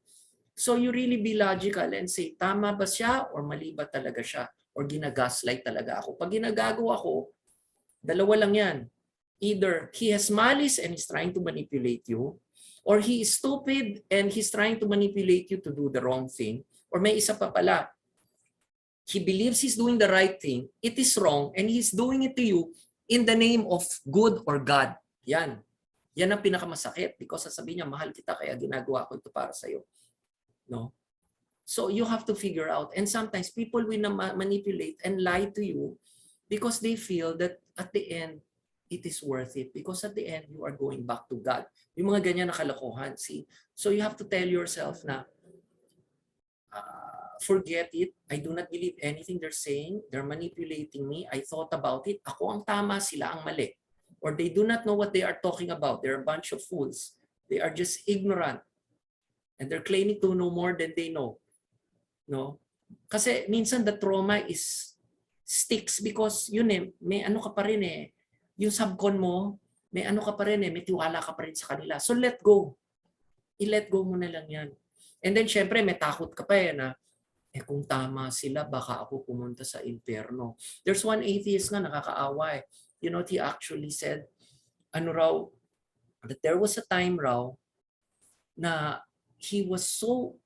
So you really be logical and say, tama ba siya or mali ba talaga siya? Or ginagaslight talaga ako? Pag ginagago ako, dalawa lang yan. Either he has malice and he's trying to manipulate you, or he is stupid and he's trying to manipulate you to do the wrong thing, or may isa pa pala, he believes he's doing the right thing, it is wrong, and he's doing it to you in the name of good or God. Yan. Yan ang pinakamasakit because sasabihin niya, mahal kita kaya ginagawa ko ito para sa'yo. No? So you have to figure out. And sometimes people will manipulate and lie to you because they feel that at the end, it is worth it. Because at the end, you are going back to God. Yung mga ganyan na kalokohan. See? So you have to tell yourself na, forget it. I do not believe anything they're saying. They're manipulating me. I thought about it. Ako ang tama, sila ang mali. Or they do not know what they are talking about. They're a bunch of fools. They are just ignorant. And they're claiming to know more than they know. No? Kasi minsan the trauma is sticks because yun eh, may ano ka pa rin eh. Yung subcon mo, may ano ka pa rin eh, may tiwala ka pa rin sa kanila. So let go. I-let go mo na lang yan. And then syempre may takot ka pa eh na, kung tama sila, baka ako pumunta sa impyerno. There's one atheist na nakakaawa eh. You know what he actually said? Ano raw, that there was a time raw na he was so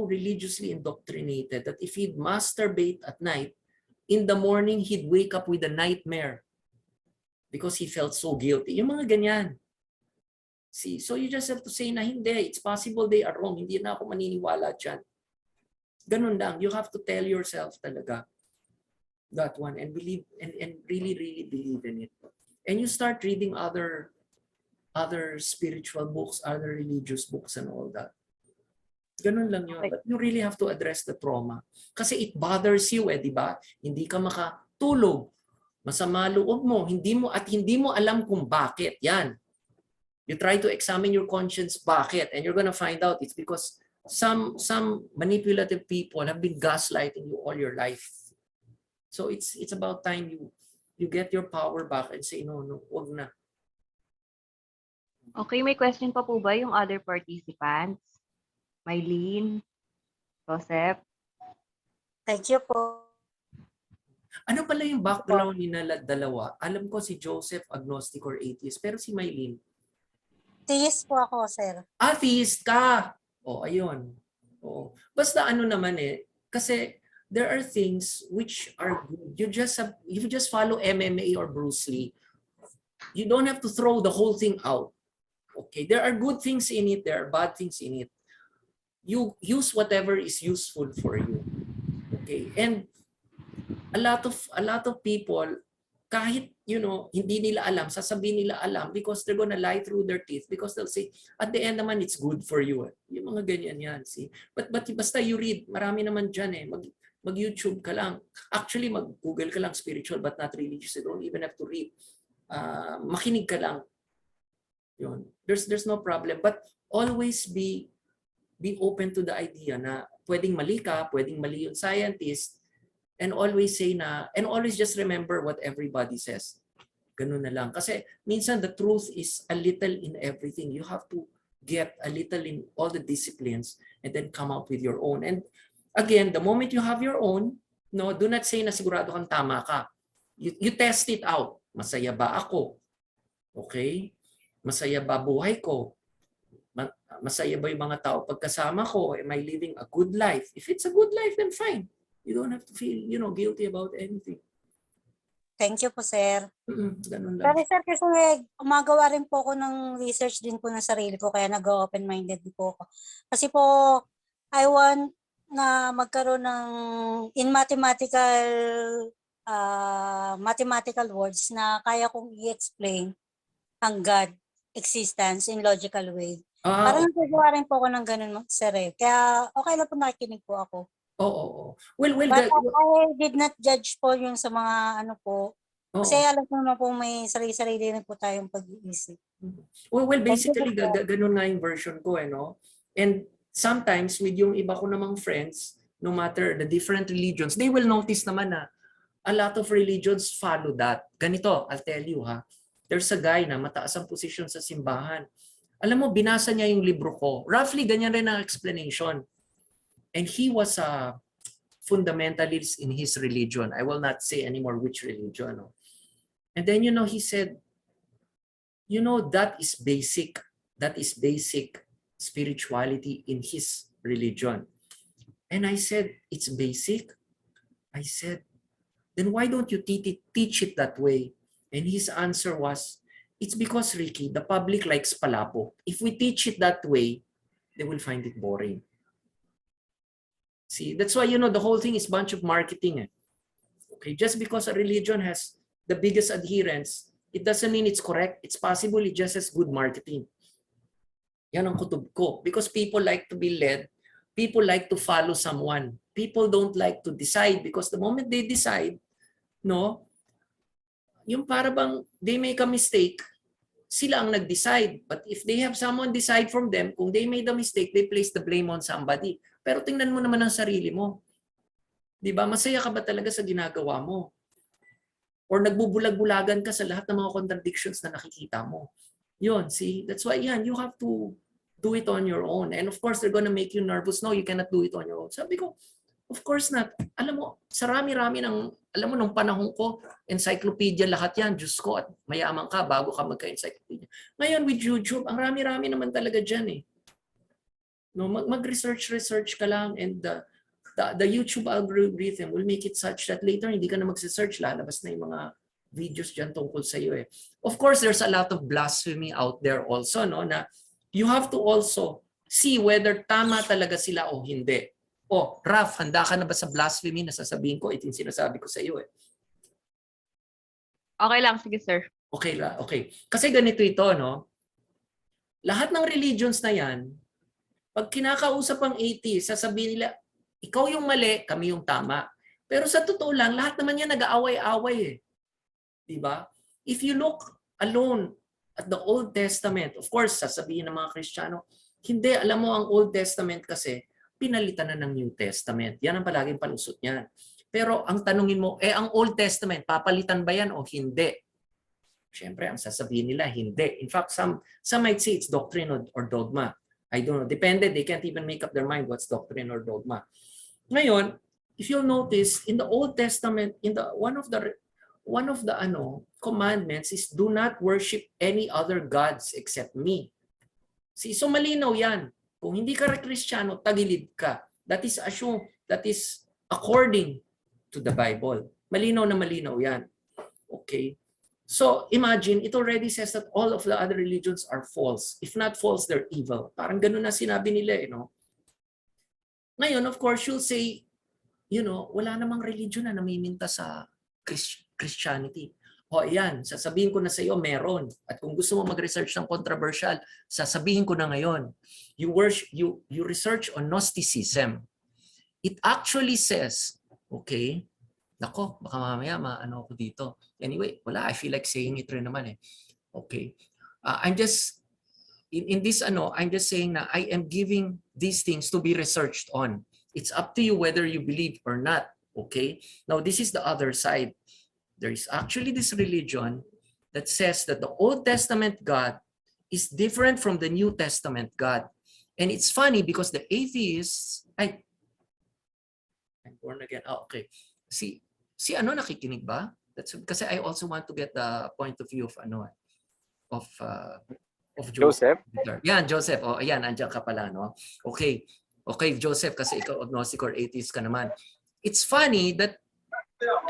religiously indoctrinated that if he'd masturbate at night, in the morning he'd wake up with a nightmare because he felt so guilty. Yung mga ganyan. See, so you just have to say na hindi, it's possible they are wrong. Hindi na ako maniniwala dyan. Ganun lang. You have to tell yourself talaga that one and believe and really, really believe in it. And you start reading other spiritual books, other religious books and all that. Ganun lang yun. But you really have to address the trauma. Kasi it bothers you di ba? Hindi ka makatulog. Masama loob mo. Hindi mo alam kung bakit. Yan. You try to examine your conscience, bakit? And you're gonna find out it's because some manipulative people have been gaslighting you all your life. So it's about time you get your power back and say, no, wag na. Okay, may question pa po ba yung other participants? Mylene, Joseph? Thank you po. Ano pala yung background ni dalawa? Alam ko si Joseph, agnostic or atheist, pero si Mylene, Theist po ako, sir. atheist ka! O, ayun. O. Basta ano naman eh, kasi there are things which are good. You just follow MMA or Bruce Lee. You don't have to throw the whole thing out. Okay, there are good things in it, there are bad things in it. You use whatever is useful for you. Okay, and a lot of people, kahit hindi nila alam, sasabihin nila alam because they're gonna lie through their teeth because they'll say at the end naman it's good for you. Yung mga ganyan yan, see. But basta you read, marami naman diyan eh. Mag-YouTube ka lang. Actually mag-Google ka lang spiritual but not religious. You don't even have to read. Makinig ka lang. Yun. There's no problem, but always be open to the idea na pwedeng mali ka, pwedeng mali yung scientist, and always say and always just remember what everybody says. Ganun na lang. Kasi minsan the truth is a little in everything. You have to get a little in all the disciplines and then come up with your own. And again, the moment you have your own, no, do not say na sigurado kang tama ka. You test it out. Masaya ba ako? Okay? Masaya ba buhay ko? Masaya ba yung mga tao pagkasama ko? Am I living a good life? If it's a good life, then fine. You don't have to feel, guilty about anything. Thank you po, sir. Ganun lang. Pero sir, kasi gumagawa rin po ako ng research din po ng sarili ko, kaya nag-open-minded po ako. Kasi po, I want na magkaroon ng in mathematical words na kaya kong i-explain ang God existence in logical way. Parang nagagawa rin po ako ng ganun, sir. Kaya okay lang po, nakikinig po ako. Oo. Well, But I did not judge po yung sa mga ano po. Kasi alam ko naman po may sarili-sarili rin po tayong pag-iisip. Well, basically, ganun nga yung version ko, no? And sometimes, with yung iba ko namang friends, no matter the different religions, they will notice naman na a lot of religions follow that. Ganito, I'll tell you, ha? There's a guy na mataas ang posisyon sa simbahan. Alam mo, binasa niya yung libro ko. Roughly, ganyan rin ang explanation. And he was a fundamentalist in his religion. I will not say anymore which religion. No? And then, he said, that is basic. That is basic spirituality in his religion. And I said, it's basic? I said, then why don't you teach it that way? And his answer was, it's because, Ricky, the public likes palapo. If we teach it that way, they will find it boring. See, that's why, the whole thing is a bunch of marketing. Okay, just because a religion has the biggest adherents, it doesn't mean it's correct. It's possible it just has good marketing. Yan ang kutub ko. Because people like to be led, people like to follow someone. People don't like to decide because the moment they decide, yung para bang they make a mistake, sila ang nag-decide. But if they have someone decide from them, kung they made a mistake, they place the blame on somebody. Pero tingnan mo naman ang sarili mo. Di ba? Masaya ka ba talaga sa ginagawa mo? Or nagbubulag-bulagan ka sa lahat ng mga contradictions na nakikita mo? Yun, see? That's why you have to do it on your own. And of course, they're gonna make you nervous. No, you cannot do it on your own. Sabi ko, of course not. Alam mo, sa rami-rami nung panahon ko, encyclopedia lahat yan. Diyos ko, at mayaman ka bago ka magka-encyclopedia. Ngayon with YouTube, ang rami-rami naman talaga dyan eh. No, mag-research ka lang, and the YouTube algorithm will make it such that later hindi ka na mag-search, lalabas na yung mga videos dyan tungkol sa iyo eh. Of course, there's a lot of blasphemy out there also, no, na you have to also see whether tama talaga sila o hindi. Raf, handa ka na ba sa blasphemy na sasabihin ko? Ito yung sinasabi ko sa iyo eh. Okay lang, sige sir. Okay. Kasi ganito ito, no? Lahat ng religions na yan, pag kinakausap ang atheist, sasabihin nila, ikaw yung mali, kami yung tama. Pero sa totoo lang, lahat naman yan nag-aaway-away eh. Diba? If you look alone at the Old Testament, of course, sasabihin ng mga Kristiyano, hindi, alam mo ang Old Testament kasi, pinalitan na ng New Testament. Yan ang palaging palusot niyan. Pero ang tanungin mo, ang Old Testament, papalitan ba yan o hindi? Siyempre, ang sasabihin nila, hindi. In fact, some might say it's doctrine or dogma. I don't know. Depende. They can't even make up their mind what's doctrine or dogma. Ngayon, if you'll notice, in the Old Testament, one of the commandments is do not worship any other gods except me. See, so malinaw yan. Kung hindi ka Kristiyano, tagilid ka. That is according to the Bible. Malinaw na malinaw yan. Okay? So imagine, it already says that all of the other religions are false. If not false, they're evil. Parang ganun na sinabi nila eh, no? Ngayon, of course, you'll say, wala namang religion na namiminta sa Christianity. Ayan, sasabihin ko na sa iyo, meron. At kung gusto mo mag-research ng controversial, sasabihin ko na ngayon. You research on Gnosticism. It actually says, okay, nako, baka mamaya maano ako dito. Anyway, wala, I feel like saying it rin naman eh. Okay. I'm just in this I'm just saying na I am giving these things to be researched on. It's up to you whether you believe or not. Okay? Now this is the other side. There is actually this religion that says that the Old Testament God is different from the New Testament God. And it's funny because the atheists, I'm born again. Oh, okay. Si ano, nakikinig ba? That's kasi I also want to get the point of view of of Joseph. Yan, Joseph. Oh, ayan, andiyan ka pala, no? Okay. Okay, Joseph, kasi ikaw agnostic or atheist ka naman. It's funny that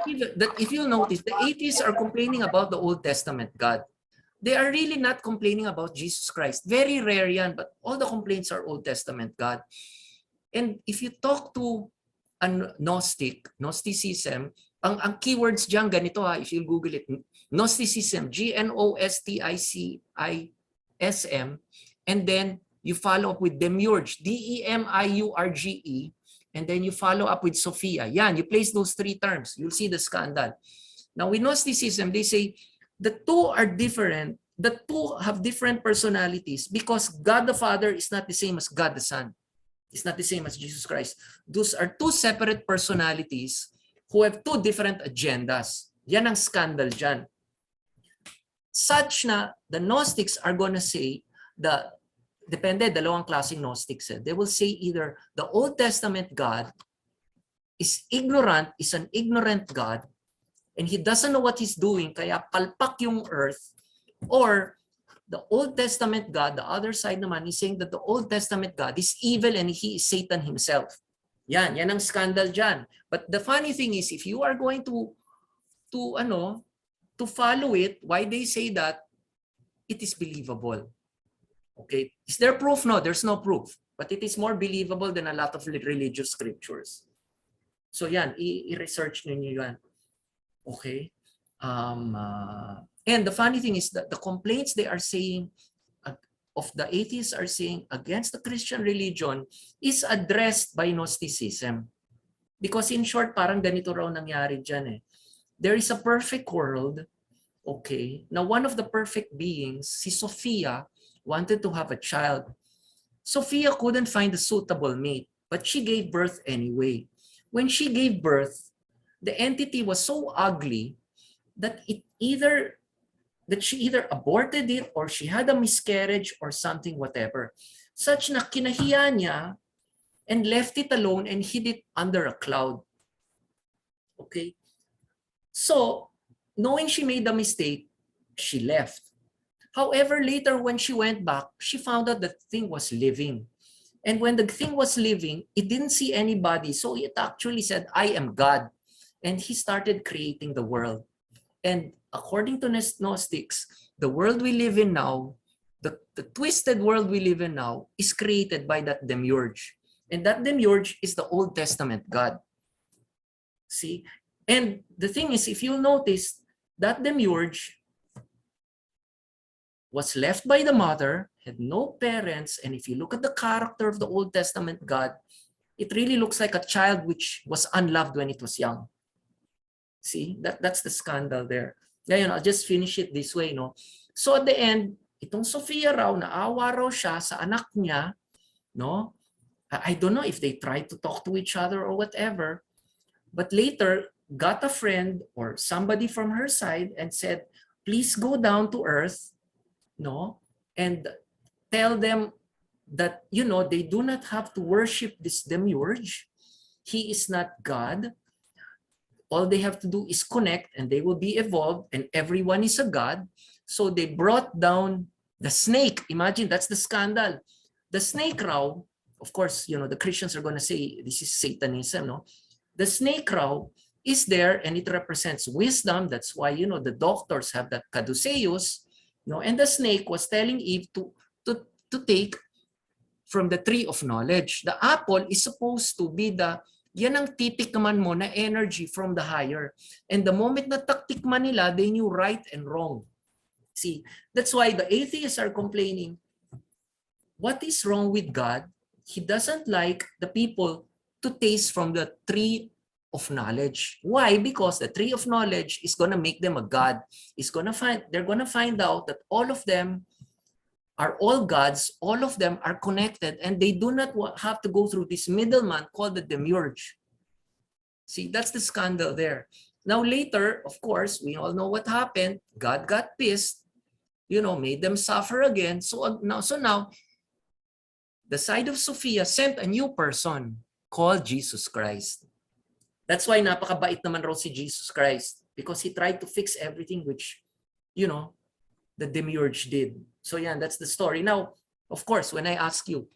if you notice, the atheists are complaining about the Old Testament God. They are really not complaining about Jesus Christ. Very rare yan, but all the complaints are Old Testament God. And if you talk to a Gnosticism, ang keywords dyan ganito ha, if you Google it, Gnosticism, Gnosticism, and then you follow up with Demiurge, Demiurge, and then you follow up with Sophia. Yan, you place those three terms, you'll see the scandal. Now with Gnosticism, they say the two are different. The two have different personalities because God the Father is not the same as God the Son. It's not the same as Jesus Christ. Those are two separate personalities who have two different agendas. Yan ang scandal dyan. Such na the Gnostics are gonna say, depende, dalawang klaseng Gnostics. They will say either the Old Testament God is an ignorant God, and he doesn't know what he's doing, kaya palpak yung earth, or the Old Testament God, the other side naman, is saying that the Old Testament God is evil and he is Satan himself. Yan ang scandal dyan. But the funny thing is, if you are going to follow it, why they say that, it is believable. Okay, is there proof? No, there's no proof. But it is more believable than a lot of religious scriptures. So yan, i-research ninyo yan. Okay. And the funny thing is that the complaints they are saying of the atheists are saying against the Christian religion is addressed by Gnosticism. Because in short, parang ganito raw nangyari dyan eh. There is a perfect world, okay? Now one of the perfect beings, si Sophia, wanted to have a child. Sophia couldn't find a suitable mate, but she gave birth anyway. When she gave birth, the entity was so ugly that she either aborted it or she had a miscarriage or something, whatever. Such na kinahiya niya and left it alone and hid it under a cloud. Okay? So, knowing she made a mistake, she left. However, later when she went back, she found out that the thing was living. And when the thing was living, it didn't see anybody. So it actually said, I am God. And he started creating the world. And according to Gnostics, the world we live in now, the twisted world we live in now, is created by that Demiurge. And that Demiurge is the Old Testament God. See? And the thing is, if you'll notice, that Demiurge was left by the mother, had no parents, and if you look at the character of the Old Testament God, it really looks like a child which was unloved when it was young. See, that's the scandal there. Ngayon, I'll just finish it this way, no? So at the end, itong Sophia raw, naawa raw siya sa anak niya, no? I don't know if they tried to talk to each other or whatever, but later got a friend or somebody from her side and said, please go down to earth, no? And tell them that, you know, they do not have to worship this Demiurge. He is not God. All they have to do is connect and they will be evolved and everyone is a God. So they brought down the snake. Imagine, that's the scandal. The snake raw, of course, you know, the Christians are going to say this is Satanism, no? The snake raw is there and it represents wisdom. That's why, you know, the doctors have that caduceus, no? And the snake was telling Eve to take from the tree of knowledge. The apple is supposed to be yan ang titikman mo na energy from the higher. And the moment na taktikman nila, they knew right and wrong. See, that's why the atheists are complaining. What is wrong with God? He doesn't like the people to taste from the tree of knowledge. Why? Because the tree of knowledge is going to make them a God. They're going to find out that all of them are all gods, all of them are connected, and they do not have to go through this middleman called the Demiurge. See, that's the scandal there. Now later, of course, we all know what happened. God got pissed, made them suffer again. So now, the side of Sophia sent a new person called Jesus Christ. That's why napakabait naman raw si Jesus Christ, because he tried to fix everything which, the demiurge did. So yeah, that's the story. Now, of course, when I ask you,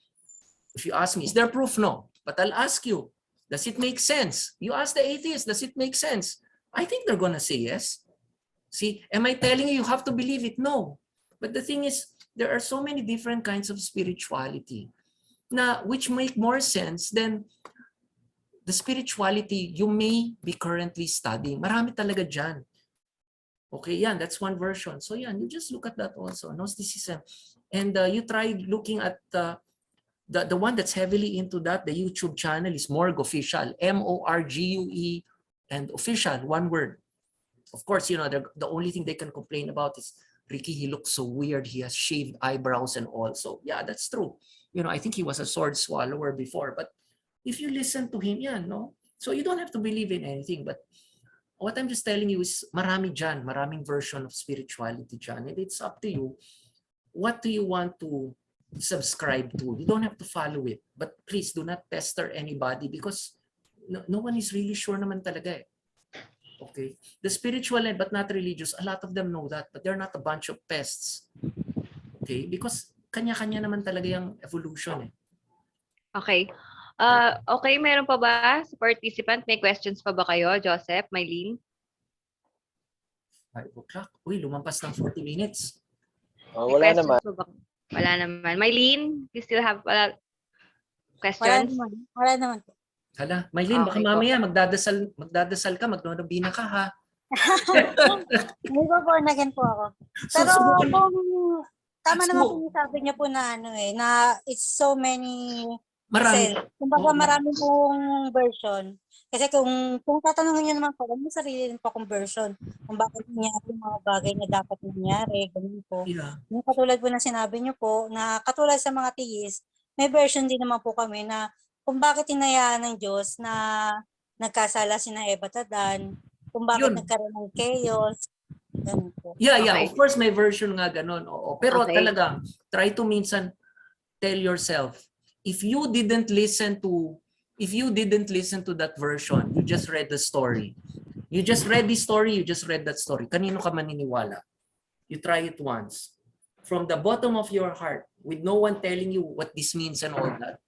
if you ask me, is there proof? No. But I'll ask you, does it make sense? You ask the atheist, does it make sense? I think they're gonna say yes. See, am I telling you have to believe it? No. But the thing is, there are so many different kinds of spirituality which make more sense than the spirituality you may be currently studying. Marami talaga dyan. Okay, yan, that's one version. So yan, you just look at that also, Gnosticism. And you try looking at the one that's heavily into that, the YouTube channel is Morgue Official, MORGUE, and official, one word. Of course, the only thing they can complain about is Ricky, he looks so weird. He has shaved eyebrows and all. So yeah, that's true. I think he was a sword swallower before. But if you listen to him, no? So you don't have to believe in anything. But what I'm just telling you is maraming version of spirituality dyan. And it's up to you. What do you want to subscribe to? You don't have to follow it. But please do not pester anybody because no one is really sure naman talaga eh. Okay, the spiritual but not religious, a lot of them know that, but they're not a bunch of pests. Okay, because kanya-kanya naman talaga yung evolution eh. Okay. Okay, meron pa ba sa participant? May questions pa ba kayo, Joseph, Mylene? 5 o'clock. Uy, lumampas ng 40 minutes. May Wala questions naman. pa ba? Wala naman. Mylene, you still have Wala questions? naman. Wala naman. Hala, Mylene, baka Okay po. mamaya magdadasal ka, magnonobina ka ha. Hindi po born again po ako. So, Pero subukan mo. kung tama naman So- po yung sabi niya po na na it's so many Marami. sense. Kumbaga Oo. marami pong version. Kasi kung tatanungin niyo naman po, may sarili din po akong version kung bakit nangyari yung mga bagay na dapat nangyari, ganun po. Yeah. Yung katulad po na sinabi niyo po, na katulad sa mga theist, may version din naman po kami na kung bakit hinayaan ng Diyos na nagkasala sina Eva at Adan, kung bakit Yun. nagkaroon ng chaos, ganun po. Yeah, Okay. of course may version nga ganun. Oo. Pero Okay. talagang try to minsan tell yourself, if you didn't listen to that version, you just read the story. You just read the story, you just read that story. Kanino ka maniniwala? You try it once. From the bottom of your heart, with no one telling you what this means and all that.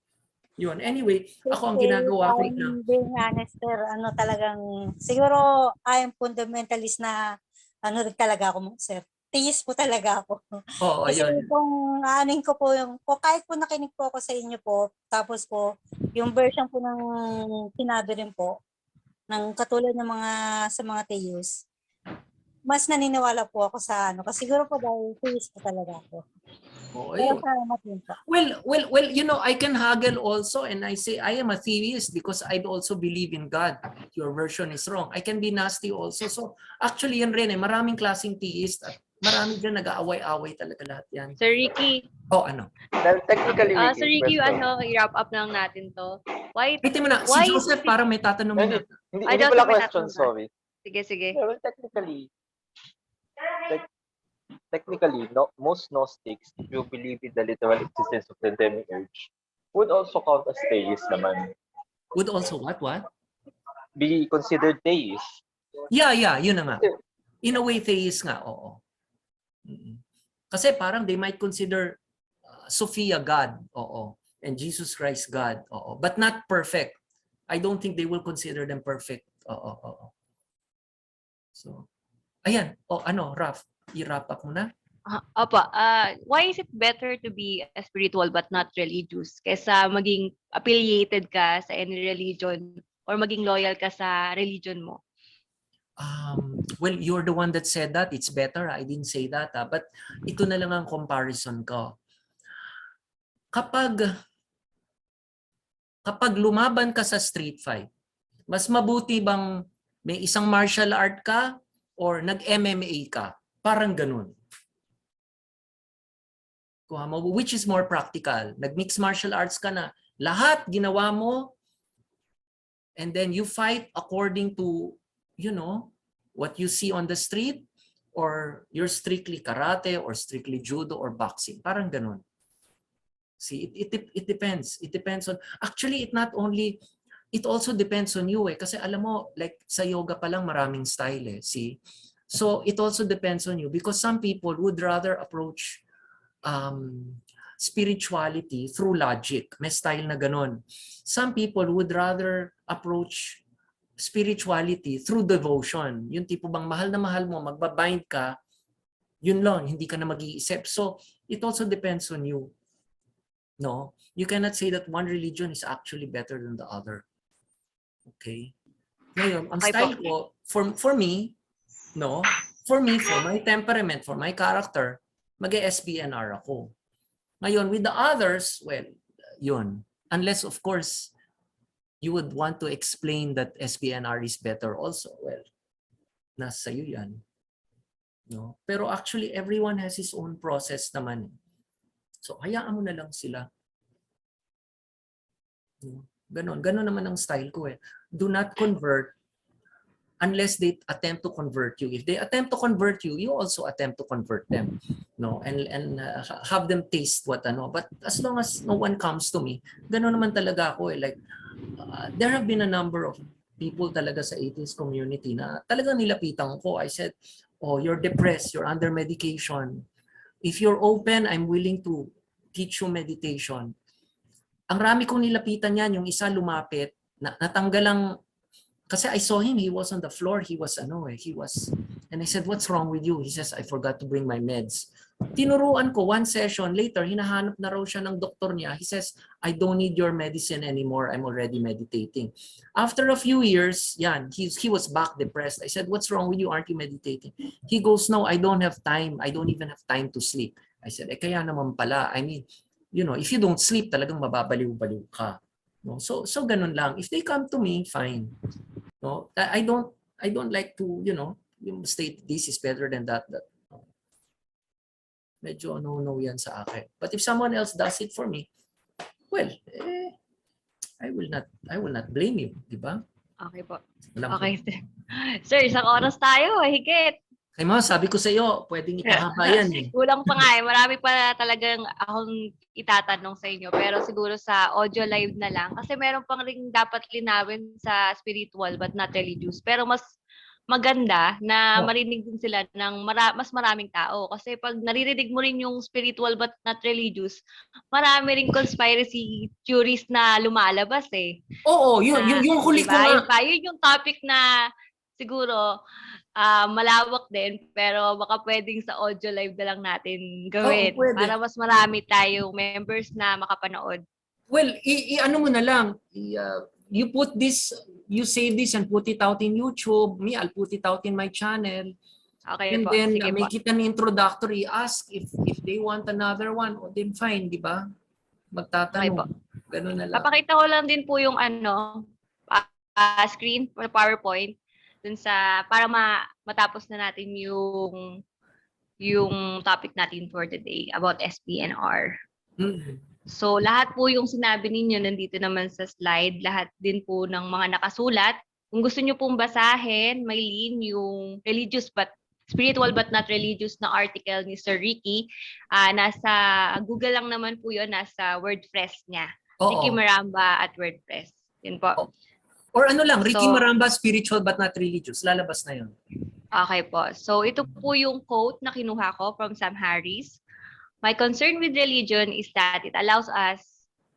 Yun. Anyway, ako ang ginagawa ko na Being honest, sir, talagang, siguro, I am fundamentalist na, rin talaga ako, sir. Theist po talaga ako. Oo, Kasi yun. kung aanin ko po kahit po nakinig po ako sa inyo po, tapos po, yung version po ng sinabi rin po, ng katulad ng sa mga theist, mas naniniwala po ako sa kasi siguro po dahil theist po talaga ako. Oo, Pero yun. salamat din po. Well, I can haggle also and I say I am a theist because I also believe in God. Your version is wrong. I can be nasty also. So actually yan rin maraming klaseng theist at marami dyan nag-aaway-away talaga lahat yan. Sir Ricky, Ano? Technically, Sir Ricky, i-wrap up lang natin to. Why Wait mo na, si Why Joseph is it- parang may tatanungin na. Hindi Joseph, pala may question, tatanong ka? sorry. Sige, sige. Yeah, well, technically, most Gnostics, if you believe in the literal existence of the demiurge, would also count as theists naman. Would also what? Be considered theists. Yeah, yun na nga. In a way, theist nga, oo. Kasi parang they might consider Sophia God, oo. And Jesus Christ God, oo. But not perfect. I don't think they will consider them perfect. Oo. So, ayan. Raf, i-wrap up mo na? Why is it better to be a spiritual but not religious kaysa maging affiliated ka sa any religion or maging loyal ka sa religion mo? Well, you're the one that said that. It's better. I didn't say that. But ito na lang ang comparison ko. Kapag lumaban ka sa street fight, mas mabuti bang may isang martial art ka or nag-MMA ka? Parang ganun. Which is more practical? Nag-mixed martial arts ka na. Lahat ginawa mo and then you fight according to, What you see on the street, or you're strictly karate or strictly judo or boxing? Parang ganun. See, it depends. It depends on, actually, it also depends on you eh. Kasi alam mo, like sa yoga pa lang maraming style eh. See? So it also depends on you, because some people would rather approach spirituality through logic. May style na ganun. Some people would rather approach spirituality through devotion. Yung tipo bang mahal na mahal mo, magbabind ka, yun lang, hindi ka na mag-iisip. So it also depends on you. No? You cannot say that one religion is actually better than the other. Okay? Ngayon, ang Okay style po. ko, for me, no? For me, for my temperament, for my character, mag-SBNR ako. Ngayon, with the others, well, yun. Unless, of course, you would want to explain that SBNR is better also. Well, nasa iyo yan. No? Pero actually, everyone has his own process naman. So, hayaan mo na lang sila. Ganon naman ang style ko eh. Do not convert unless they attempt to convert you. If they attempt to convert you, you also attempt to convert them. No, and have them taste what ano. But as long as no one comes to me, ganon naman talaga ako eh. Like, there have been a number of people talaga sa atheist community na talagang nilapitan ko. I said, oh, you're depressed, you're under medication. If you're open, I'm willing to teach you meditation. Ang rami kong nilapitan yan, yung isa lumapit, natanggal lang, kasi I saw him, he was on the floor, he was, and I said, what's wrong with you? He says, I forgot to bring my meds. Tinuruan ko, one session later, hinahanap na raw siya ng doktor niya. He says, I don't need your medicine anymore, I'm already meditating. After a few years, yan, he was back depressed. I said, what's wrong with you? Aren't you meditating? He goes, no, I don't have time. I don't even have time to sleep. I said, kaya naman pala. I mean, if you don't sleep, talagang mababaliw-baliw ka. No? So ganun lang. If they come to me, fine. No? I don't like to, yung state this is better than that. Medyo no yan sa akin. But if someone else does it for me, well, I will not blame you, di ba? Okay po. Alam Okay, ko. sir. Isang oras tayo. Higit. Kaya mga sabi ko sa iyo, pwedeng ipahaba yan eh. Kulang pa nga eh. Marami pa talagang akong itatanong sa inyo. Pero siguro sa audio live na lang. Kasi meron pang ring dapat linawin sa spiritual but not religious. Pero mas maganda na marinig din sila ng mas maraming tao. Kasi pag naririnig mo rin yung spiritual but not religious, marami ring conspiracy theories na lumalabas eh. Oo, yung huli ko nga. Yun yung topic na siguro malawak din, pero baka pwedeng sa audio live na lang natin gawin para mas marami tayong members na makapanood. Well, ano mo na lang, you put this, you save this and put it out in YouTube. Me, I'll put it out in my channel. Okay and po. then Sige may po. kita na introductory, ask if they want another one, o then fine, di ba? Magtatanong. Okay po. Ganun na lang. Papakita ko lang din po yung screen or PowerPoint dun sa para matapos na natin yung topic natin for today about SBNR. Mm-hmm. So lahat po yung sinabi ninyo nandito naman sa slide, lahat din po ng mga nakasulat. Kung gusto niyo pong basahin, may link yung spiritual but not religious na article ni Sir Ricky. Nasa Google lang naman po yun, nasa WordPress niya. Ricky Maramba at WordPress. Yun po. Or ano lang, Ricky Maramba, spiritual but not religious. Lalabas na yun. Okay po. So ito po yung quote na kinuha ko from Sam Harris. My concern with religion is that it allows us,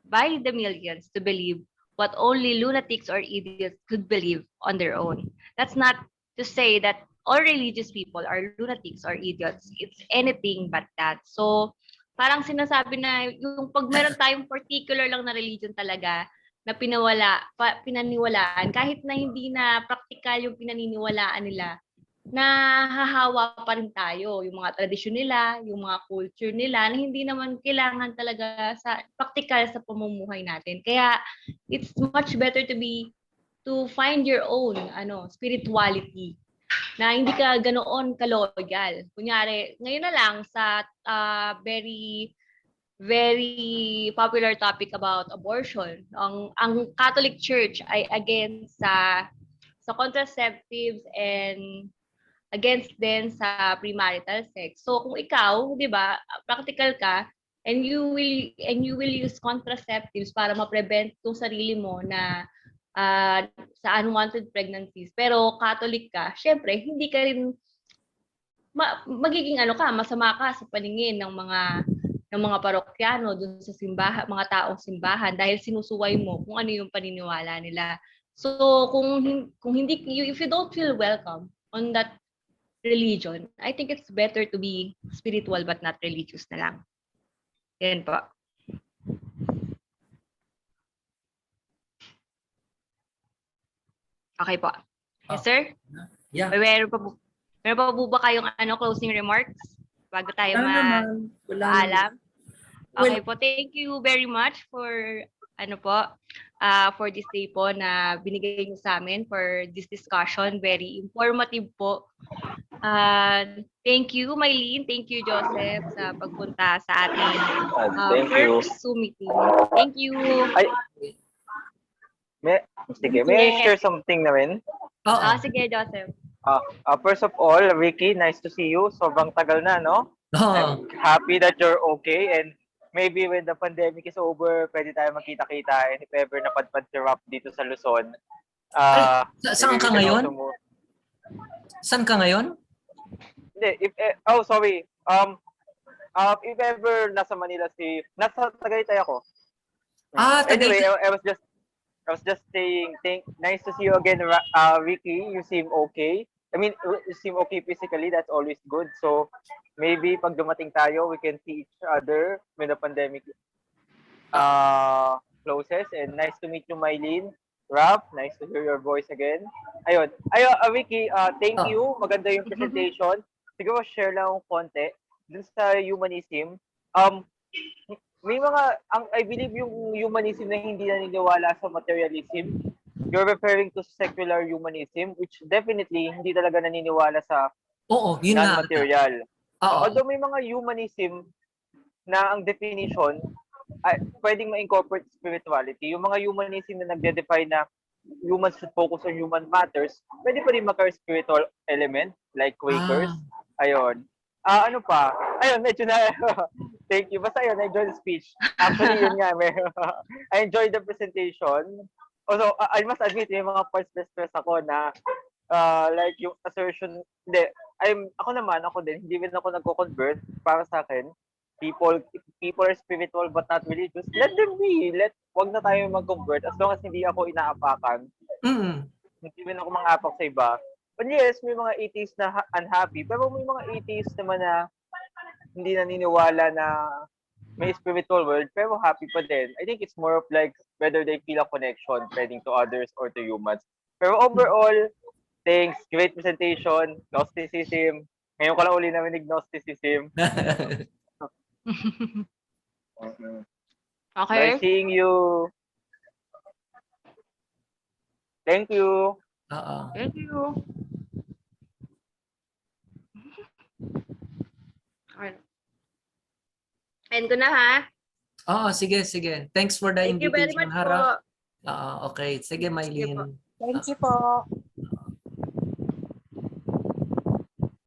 by the millions, to believe what only lunatics or idiots could believe on their own. That's not to say that all religious people are lunatics or idiots. It's anything but that. So parang sinasabi na yung pag meron tayong particular lang na religion talaga, na pinaniwalaan, kahit na hindi na practical yung pinaniniwalaan nila, nahahawa pa rin tayo. Yung mga tradisyon nila, yung mga culture nila, na hindi naman kailangan talaga sa practical sa pamumuhay natin. Kaya, it's much better to find your own spirituality na hindi ka ganoon ka-loyal. Kunyari, ngayon na lang sa very popular topic about abortion. Ang Catholic Church ay against sa contraceptives and against din sa premarital sex. So kung ikaw, 'di ba, practical ka and you will use contraceptives para ma-prevent yung sarili mo na sa unwanted pregnancies. Pero Catholic ka, syempre hindi ka rin magiging masama ka sa paningin ng mga parokyano dun sa simbahan, mga taong simbahan dahil sinusuway mo kung ano yung paniniwala nila. So kung hindi if you don't feel welcome on that religion, I think it's better to be spiritual but not religious na lang. Yan po. Okay po. Yes, sir? Yeah. Meron pa po ba kayong closing remarks bago tayo Wala. Okay po, thank you very much for for this day po na binigay niyo sa amin for this discussion. Very informative po. Thank you, Mylene. Thank you, Joseph, sa pagpunta sa ating Thank you. first Zoom meeting. Thank you. May I share something na rin? Sige, Joseph. First of all, Ricky, nice to see you. Sobrang tagal na, no? I'm happy that you're okay, and maybe when the pandemic is over, pwede tayo magkita-kita, and if ever napadpad si Rap dito sa Luzon. Saan ka ngayon? Saan ka ngayon? Hindi, sorry. If ever nasa Manila nasa Tagaytay ako. Anyway, I was just saying, nice to see you again, Ricky. You seem okay. I mean, you seem okay physically. That's always good. So maybe pag dumating tayo, we can see each other when the pandemic closes. And nice to meet you, Mylene. Rap, nice to hear your voice again. Ayun, Ricky, thank you. Maganda yung presentation. Siguro share lang akong konti dun sa humanism. May I believe yung humanism na hindi naniniwala sa materialism, you're referring to secular humanism, which definitely hindi talaga naniniwala sa non-material. Although may mga humanism na ang definition ay pwedeng ma-incorporate spirituality. Yung mga humanism na nagde-define na humans should focus on human matters, pwede pa rin spiritual element, like Quakers. Ayun. Ano pa? Ayun, medyo na... Thank you. Basta yun, I enjoyed the speech. Actually, yun nga. I enjoyed the presentation. Also, I must admit, yung mga parts na stress ako na like yung assertion, hindi, ako din, hindi rin ako nagko-convert para sa akin. People are spiritual but not religious. Let them be. Wag na tayo mag-convert as long as hindi ako inaapakan. Hindi rin ako mang-apak sa iba. But yes, may mga atheists na unhappy, pero may mga atheists naman na hindi naniniwala na may spiritual world, pero happy pa din. I think it's more of like whether they feel a connection spreading to others or to humans. Pero overall, thanks. Great presentation. Gnosticism. Ngayon ko lang uli narinig Gnosticism. Okay. Nice seeing you. Thank you. Thank you. End ko na ha. Sige. Thanks for the Thank you very invitation, much Harap. po. Okay. Sige, Mylene. Thank you po.